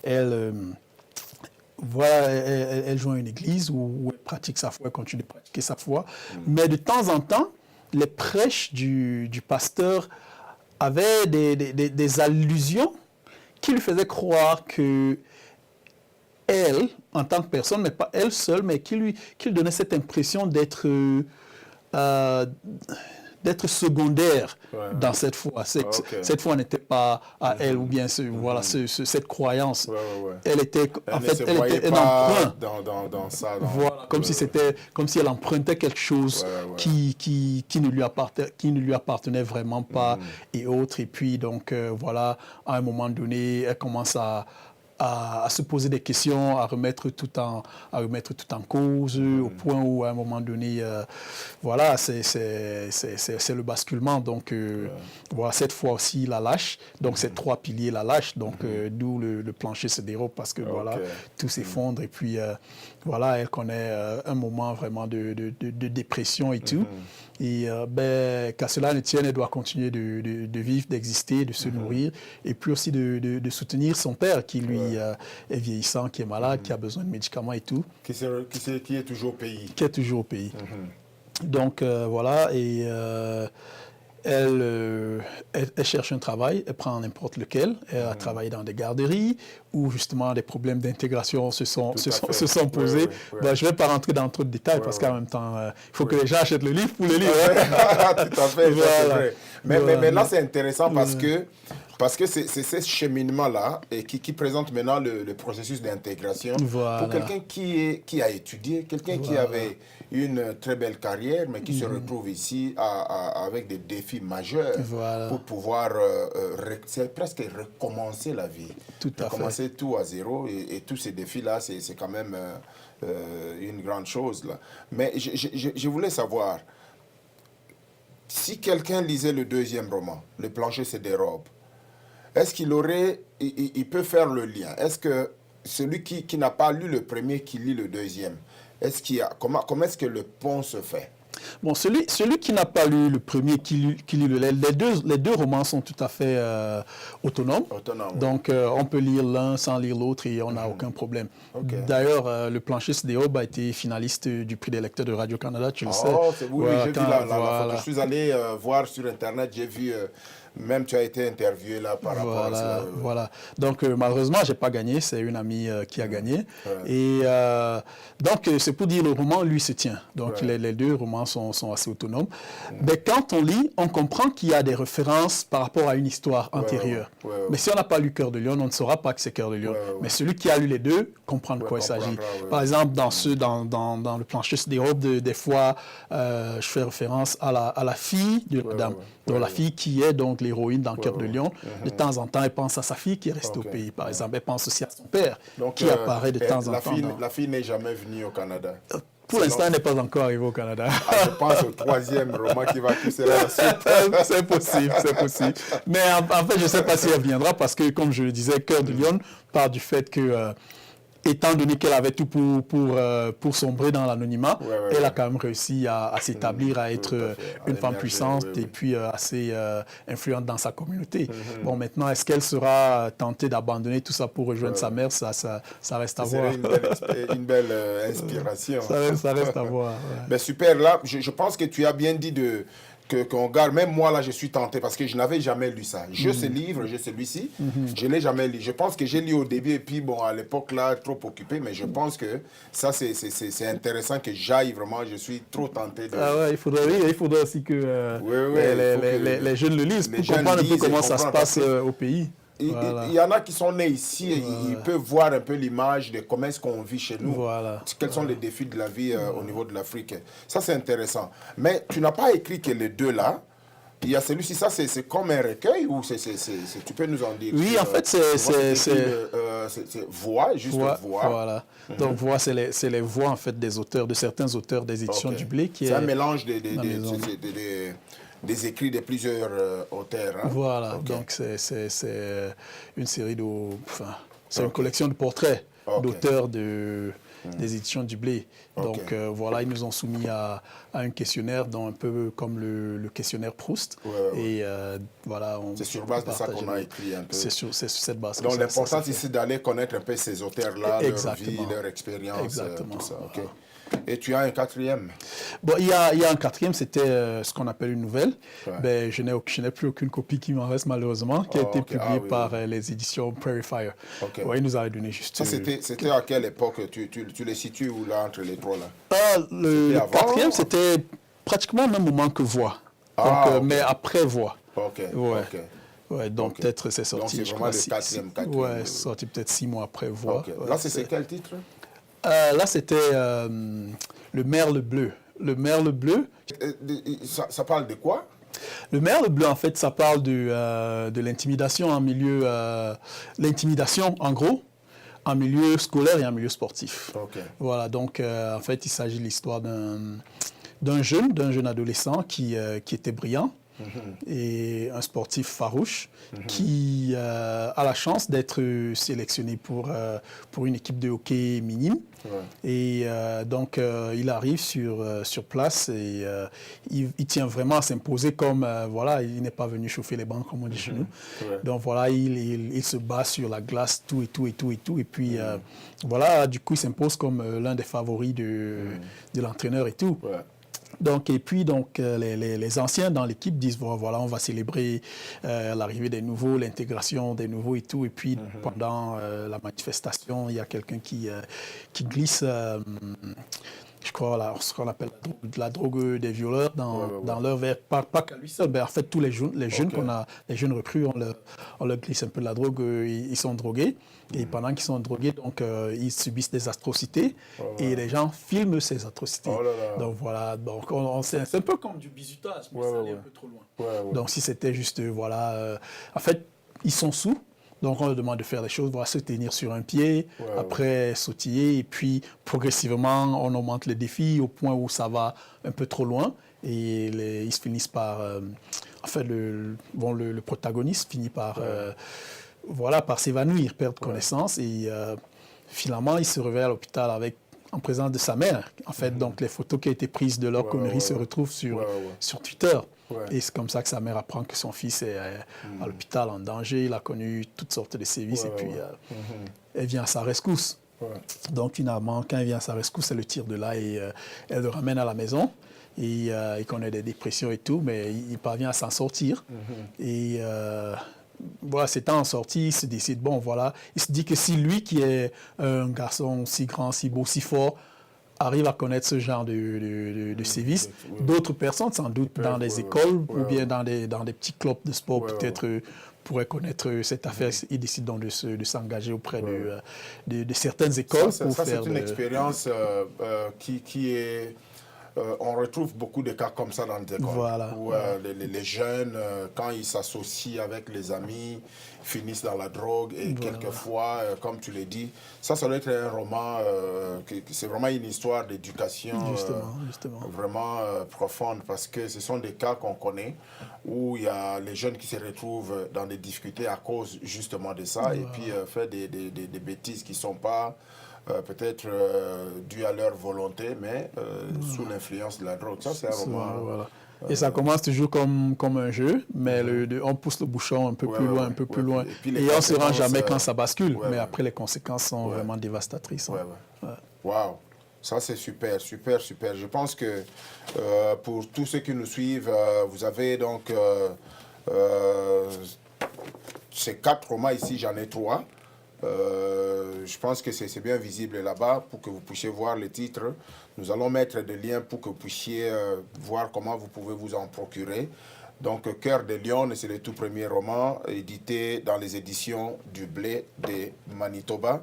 elle joint une église où elle pratique sa foi, elle continue de pratiquer sa foi. Mais de temps en temps, les prêches du pasteur avaient des allusions qui lui faisaient croire que elle, en tant que personne, mais pas elle seule, mais qui lui donnait cette impression d'être secondaire dans cette foi. Cette foi n'était pas à elle, ou bien cette croyance. Elle était en fait un emprunt. Dans ça. Voilà, comme si elle empruntait quelque chose qui ne lui appartenait vraiment pas et autres. Et puis donc voilà, à un moment donné, elle commence à se poser des questions, à remettre tout en cause, au point où, à un moment donné, voilà, c'est le basculement. Donc, voilà, cette fois aussi, la lâche. Donc, ces trois piliers la lâche. Donc, d'où le plancher se dérobe parce que, voilà, tout s'effondre. Et puis, voilà, elle connaît un moment vraiment de dépression et tout. Et qu'à cela ne tienne, elle doit continuer de vivre, d'exister, de se nourrir, et puis aussi de soutenir son père qui, lui, est vieillissant, qui est malade, qui a besoin de médicaments et tout. Qui est toujours au pays. Qui est toujours au pays. Donc, voilà, et elle cherche un travail, elle prend n'importe lequel. Elle a travaillé dans des garderies où justement des problèmes d'intégration se sont posés. Je ne vais pas rentrer dans trop de détails parce qu'en même temps, il faut que les gens achètent le livre pour le lire. Tout à fait, Voilà. c'est vrai. Mais là, c'est intéressant parce que c'est ce cheminement-là qui présente maintenant le processus d'intégration. Pour quelqu'un qui a étudié, quelqu'un qui avait une très belle carrière, mais qui se retrouve ici avec des défis majeurs pour pouvoir c'est presque recommencer la vie. Recommencer tout à zéro. Et tous ces défis-là, c'est quand même une grande chose. Là. Mais je voulais savoir, si quelqu'un lisait le deuxième roman, Le plancher se dérobe, est-ce il peut faire le lien? Est-ce que celui qui n'a pas lu le premier, qui lit le deuxième, comment est-ce que le pont se fait? Bon, celui qui n'a pas lu le premier, qui lit les deux romans sont tout à fait autonomes. Donc, on peut lire l'un sans lire l'autre et on n'a aucun problème. D'ailleurs, Le plancher se dérobe a été finaliste du prix des lecteurs de Radio-Canada, tu le sais. Oui, j'ai vu la photo. Je suis allé voir sur Internet, j'ai vu Même tu as été interviewé là par rapport à ça. Voilà. Donc, malheureusement, je n'ai pas gagné. C'est une amie qui a gagné. Ouais. Et donc, c'est pour dire le roman, lui, se tient. Donc, Ouais. les deux romans sont assez autonomes. Mais quand on lit, on comprend qu'il y a des références par rapport à une histoire antérieure. Ouais. Mais si on n'a pas lu Cœur de Lion, on ne saura pas que c'est Cœur de Lion. Ouais. Mais celui qui a lu les deux comprend de quoi il s'agit. Ouais. Par exemple, dans le plancher des robes, des fois, je fais référence à la fille de la dame. Donc, la fille qui est donc l'héroïne dans Cœur de Lion. De temps en temps, elle pense à sa fille qui est restée au pays, par exemple. Elle pense aussi à son père, Donc, qui apparaît de temps en temps. La fille n'est jamais venue au Canada. Pour l'instant, elle n'est pas encore arrivée au Canada. Je pense au 3e roman qui va pousser la suite. C'est possible. Mais en fait, je ne sais pas si elle viendra parce que, comme je le disais, Cœur de Lion part du fait que, étant donné qu'elle avait tout pour sombrer dans l'anonymat, elle a quand même réussi à s'établir, à être une femme puissante et puis assez influente dans sa communauté. Bon, maintenant, est-ce qu'elle sera tentée d'abandonner tout ça pour rejoindre sa mère? Ça reste à voir. C'est une belle inspiration. Ça reste à voir. Ben super, là, je pense que tu as bien dit qu'on garde. Même moi, là, je suis tenté parce que je n'avais jamais lu ça. J'ai ce livre, j'ai celui-ci, je ne l'ai jamais lu. Je pense que j'ai lu au début et puis, bon, à l'époque, là, trop occupé, mais je pense que ça, c'est intéressant que j'aille vraiment. Je suis trop tenté de... Ah ouais, il faudrait aussi que les jeunes le lisent pour comprendre un peu comment ça se passe au pays. Il y en a qui sont nés ici et ils peuvent voir un peu l'image de comment est-ce qu'on vit chez nous. Quels sont les défis de la vie au niveau de l'Afrique. Ça, c'est intéressant. Mais tu n'as pas écrit que les deux là. Il y a celui-ci, ça c'est comme un recueil ou tu peux nous en dire? Oui, en fait, c'est voix, juste voix. Voilà. Donc, voix, c'est les voix en fait des auteurs, de certains auteurs des éditions du Blé. C'est un mélange des écrits de plusieurs auteurs. Hein? Voilà, donc c'est une série de... Enfin, c'est une collection de portraits d'auteurs des éditions du Blé. Donc voilà, ils nous ont soumis à un questionnaire, un peu comme le questionnaire Proust. Et voilà, c'est sur base de ça qu'on a écrit un peu. C'est sur cette base. Donc l'important ici, d'aller connaître un peu ces auteurs-là, leur vie, leur expérience. Exactement. Tout ça. Et tu as un 4e? Bon, il y a un 4e, c'était ce qu'on appelle une nouvelle. Ben, je n'ai plus aucune copie qui m'en reste malheureusement, qui a été publiée par les éditions Prairie Fire. Ouais, il nous avait donné juste... Ça, c'était à quelle époque? Tu les situes où là, entre les trois là? Le 4e, c'était pratiquement au même moment que Voix. Donc, mais après Voix. Ouais, donc peut-être c'est sorti. Donc c'est vraiment le 4e. Ouais, c'est sorti peut-être 6 mois après Voix. Là, c'est quel titre? Là, c'était Le Merle bleu. Le Merle bleu. Ça parle de quoi? Le Merle bleu, en fait, ça parle de l'intimidation en milieu... l'intimidation, en gros, en milieu scolaire et en milieu sportif. Voilà, donc, en fait, il s'agit de l'histoire d'un jeune adolescent qui était brillant. Et un sportif farouche qui a la chance d'être sélectionné pour une équipe de hockey minime. Et donc, il arrive sur place et il tient vraiment à s'imposer comme, voilà, il n'est pas venu chauffer les bancs, comme on dit chez nous. Donc, voilà, il se bat sur la glace, tout. Et puis, voilà, du coup, il s'impose comme l'un des favoris de l'entraîneur et tout. Donc, et puis, les anciens dans l'équipe disent, voilà, on va célébrer l'arrivée des nouveaux, l'intégration des nouveaux et tout. Et puis, pendant la manifestation, il y a quelqu'un qui glisse, je crois, ce qu'on appelle la drogue des violeurs dans leur verre. Pas qu'à lui seul, mais en fait, tous les jeunes les jeunes recrues, on leur glisse un peu de la drogue, ils sont drogués. Et pendant qu'ils sont drogués, donc, ils subissent des atrocités et les gens filment ces atrocités. Donc voilà, donc, c'est un peu comme du bizutage, mais ça allait un peu trop loin. Donc si c'était juste, voilà, en fait, ils sont sous. Donc, on leur demande de faire des choses, voilà, se tenir sur un pied, après sautiller, et puis progressivement, on augmente les défis au point où ça va un peu trop loin. Et ils se finissent par... en fait, le protagoniste finit par... voilà, par s'évanouir, perdre connaissance. Et finalement, il se réveille à l'hôpital en présence de sa mère. En fait, donc, les photos qui ont été prises de leur connerie se retrouvent sur Twitter. Et c'est comme ça que sa mère apprend que son fils est à l'hôpital en danger. Il a connu toutes sortes de sévices et puis elle vient à sa rescousse. Ouais. Donc finalement, quand il vient à sa rescousse, elle le tire de là et elle le ramène à la maison. Et il connaît des dépressions et tout, mais il parvient à s'en sortir. Et voilà, s'étant sorti, il se décide, bon voilà, il se dit que si lui qui est un garçon si grand, si beau, si fort, arrive à connaître ce genre de sévices, d'autres personnes, sans doute dans les écoles ou bien dans des petits clubs de sport, peut-être pourraient connaître cette affaire. Il décide donc de s'engager auprès de certaines écoles Ça, pour c'est faire une expérience qui est... on retrouve beaucoup de cas comme ça dans les écoles, Voilà. où les jeunes, quand ils s'associent avec les amis, finissent dans la drogue et quelquefois, comme tu l'as dit, ça doit être un roman, c'est vraiment une histoire d'éducation Justement. vraiment profonde, parce que ce sont des cas qu'on connaît où il y a les jeunes qui se retrouvent dans des difficultés à cause justement de ça et puis fait des bêtises qui ne sont pas peut-être dû à leur volonté, mais sous l'influence de la drogue. Ça, c'est un roman. Voilà. Et ça commence toujours comme un jeu, mais on pousse le bouchon un peu plus loin, un peu plus loin. Et on ne se rend jamais quand ça bascule, mais après, les conséquences sont vraiment dévastatrices. Waouh! Ça, c'est super, super, super. Je pense que pour tous ceux qui nous suivent, vous avez donc ces 4 romans ici, j'en ai 3. Je pense que c'est bien visible là-bas pour que vous puissiez voir les titres. Nous allons mettre des liens pour que vous puissiez voir comment vous pouvez vous en procurer. Donc, Cœur de Lion, c'est le tout premier roman édité dans les éditions du Blé de Manitoba.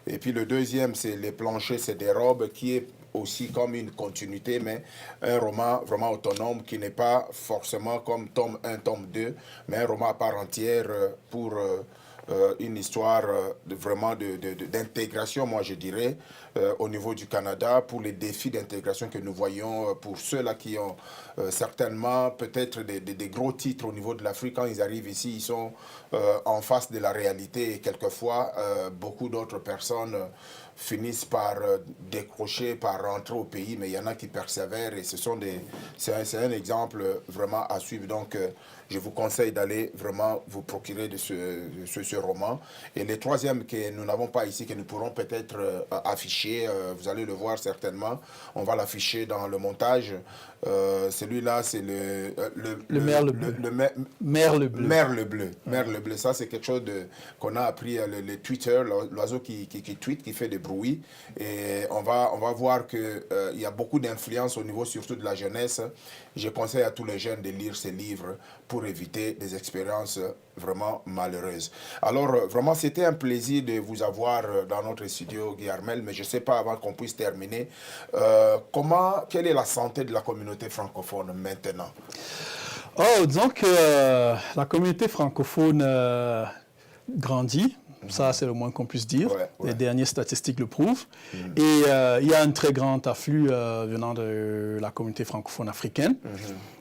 Et puis le deuxième, c'est Les planchers, c'est des robes, qui est aussi comme une continuité, mais un roman vraiment autonome qui n'est pas forcément comme tome 1, tome 2, mais un roman à part entière pour une histoire vraiment d'intégration, moi je dirais, au niveau du Canada, pour les défis d'intégration que nous voyons, pour ceux-là qui ont certainement peut-être des gros titres au niveau de l'Afrique. Quand ils arrivent ici, ils sont en face de la réalité et quelquefois, beaucoup d'autres personnes finissent par décrocher, par rentrer au pays, mais il y en a qui persévèrent et c'est un exemple vraiment à suivre. Donc, je vous conseille d'aller vraiment vous procurer de ce roman. Et le troisième que nous n'avons pas ici, que nous pourrons peut-être afficher, vous allez le voir certainement, on va l'afficher dans le montage. Celui-là, c'est le Merle bleu. Merle bleu. Merle bleu, ça c'est quelque chose qu'on a appris, le Twitter, l'oiseau qui tweet, qui fait des bruits. Et on va voir qu'il y a beaucoup d'influence au niveau surtout de la jeunesse. Je conseille à tous les jeunes de lire ces livres pour éviter des expériences vraiment malheureuses. Alors, vraiment, c'était un plaisir de vous avoir dans notre studio, Guy Armel, mais je ne sais pas, avant qu'on puisse terminer, quelle est la santé de la communauté francophone maintenant? Oh, disons que la communauté francophone grandit. Ça, c'est le moins qu'on puisse dire. Les dernières statistiques le prouvent. Et il y a un très grand afflux venant de la communauté francophone africaine.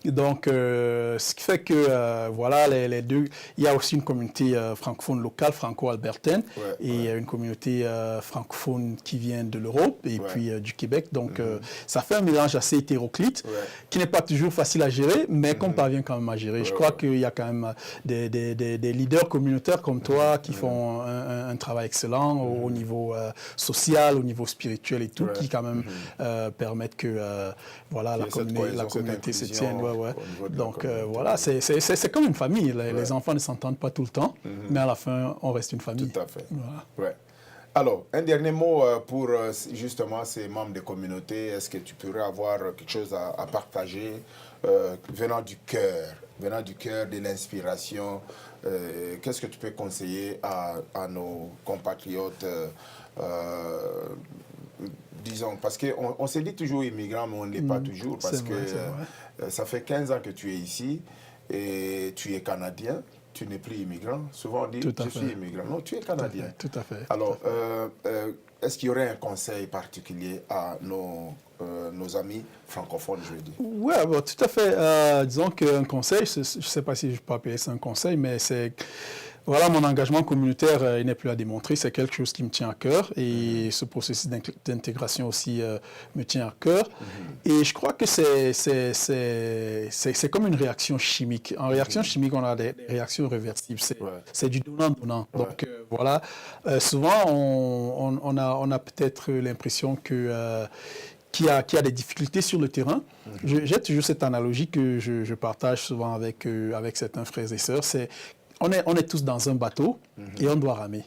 Donc, ce qui fait que, voilà, les deux... Il y a aussi une communauté francophone locale, franco-albertaine, et une communauté francophone qui vient de l'Europe et puis du Québec. Donc, ça fait un mélange assez hétéroclite, qui n'est pas toujours facile à gérer, mais qu'on parvient quand même à gérer. Je crois qu'il y a quand même des leaders communautaires comme toi qui font un travail excellent au niveau social, au niveau spirituel et tout, qui quand même permettent que voilà, la communauté se tienne. Donc voilà, c'est comme une famille. Les enfants ne s'entendent pas tout le temps, mais à la fin, on reste une famille. Tout à fait. Voilà. Alors, un dernier mot pour justement ces membres des communautés. Est-ce que tu pourrais avoir quelque chose à partager venant du cœur, de l'inspiration? Qu'est-ce que tu peux conseiller à nos compatriotes disons, parce qu'on se dit toujours immigrant, mais on ne l'est pas toujours, parce que ça fait 15 ans que tu es ici et tu es Canadien, tu n'es plus immigrant. Souvent on dit, je suis immigrant. Non, tu es Canadien. Tout à fait. Alors, est-ce qu'il y aurait un conseil particulier à nos amis francophones, je veux dire? Oui, tout à fait. Disons qu'un conseil, je ne sais pas si je peux appeler ça un conseil, mais c'est Voilà, mon engagement communautaire, il n'est plus à démontrer. C'est quelque chose qui me tient à cœur et ce processus d'intégration aussi me tient à cœur. Et je crois que c'est comme une réaction chimique. En réaction chimique, on a des réactions réversibles. C'est du donnant-donnant. Donc voilà, souvent on a peut-être l'impression que qui a des difficultés sur le terrain. J'ai toujours cette analogie que je partage souvent avec certains frères et sœurs. On est tous dans un bateau et on doit ramer.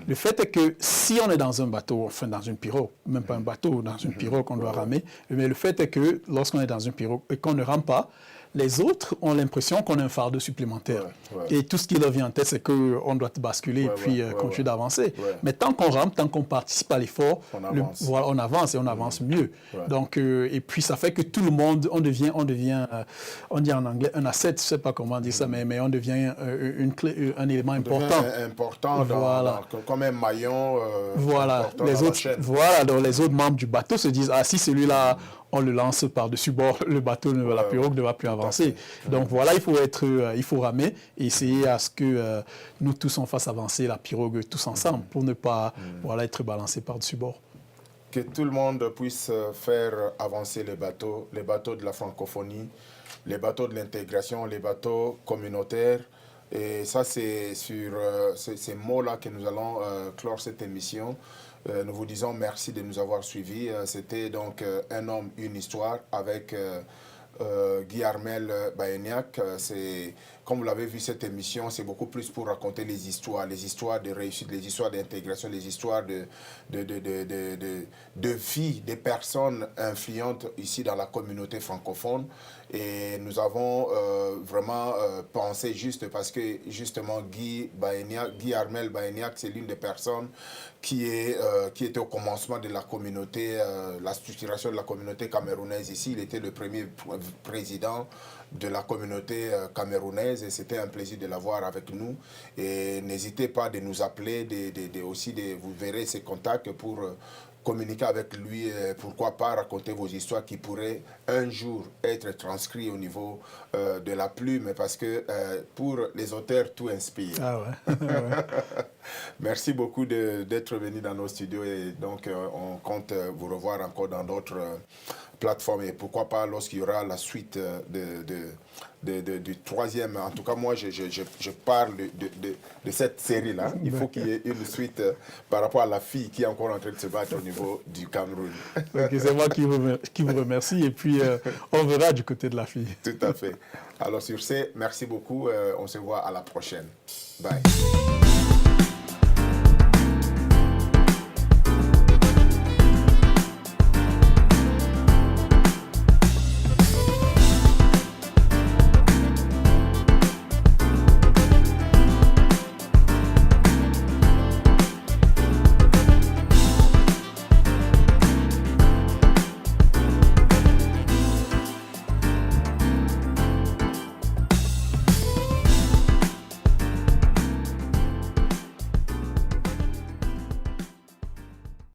Le fait est que si on est dans un bateau, enfin dans une pirogue, même pas un bateau, dans une pirogue on doit ramer, mais le fait est que lorsqu'on est dans une pirogue et qu'on ne rame pas, les autres ont l'impression qu'on a un fardeau supplémentaire. Et tout ce qui leur vient en tête, c'est qu'on doit basculer et puis continuer d'avancer. Mais tant qu'on rame, tant qu'on participe à l'effort, on avance et on avance mieux. Donc, et puis ça fait que tout le monde, on devient on dit en anglais un asset, je ne sais pas comment dire ça, mais on devient une clé, un élément important. Important comme un maillon. Voilà, donc les autres membres du bateau se disent, ah si celui-là, on le lance par-dessus bord, le bateau, la pirogue ne va plus avancer. Donc voilà, il faut ramer et essayer à ce que nous tous on fasse avancer la pirogue tous ensemble pour ne pas être balancé par-dessus bord. Que tout le monde puisse faire avancer les bateaux de la francophonie, les bateaux de l'intégration, les bateaux communautaires. Et ça, c'est sur ces mots-là que nous allons clore cette émission. Nous vous disons merci de nous avoir suivis. C'était donc Un homme, une histoire avec Guy Armel Baeniak. Comme vous l'avez vu, cette émission, c'est beaucoup plus pour raconter les histoires de réussite, les histoires d'intégration, les histoires de vie des personnes influentes ici dans la communauté francophone. Et nous avons vraiment pensé juste parce que justement Guy Armel Baeniak, c'est l'une des personnes qui était au commencement de la communauté, la structuration de la communauté camerounaise ici. Il était le premier président de la communauté camerounaise et c'était un plaisir de l'avoir avec nous. Et n'hésitez pas de nous appeler, vous verrez ses contacts pour communiquer avec lui, pourquoi pas raconter vos histoires qui pourraient un jour être transcrites au niveau de la plume, parce que pour les auteurs, tout inspire. Ah ouais. Merci beaucoup d'être venu dans nos studios et donc on compte vous revoir encore dans d'autres plateformes et pourquoi pas lorsqu'il y aura la suite du troisième. En tout cas, moi, je parle de cette série-là. Il faut qu'il y ait une suite par rapport à la fille qui est encore en train de se battre au niveau du Cameroun. Okay, c'est moi qui vous remercie et puis on verra du côté de la fille. Tout à fait. Alors sur ce, merci beaucoup. On se voit à la prochaine. Bye.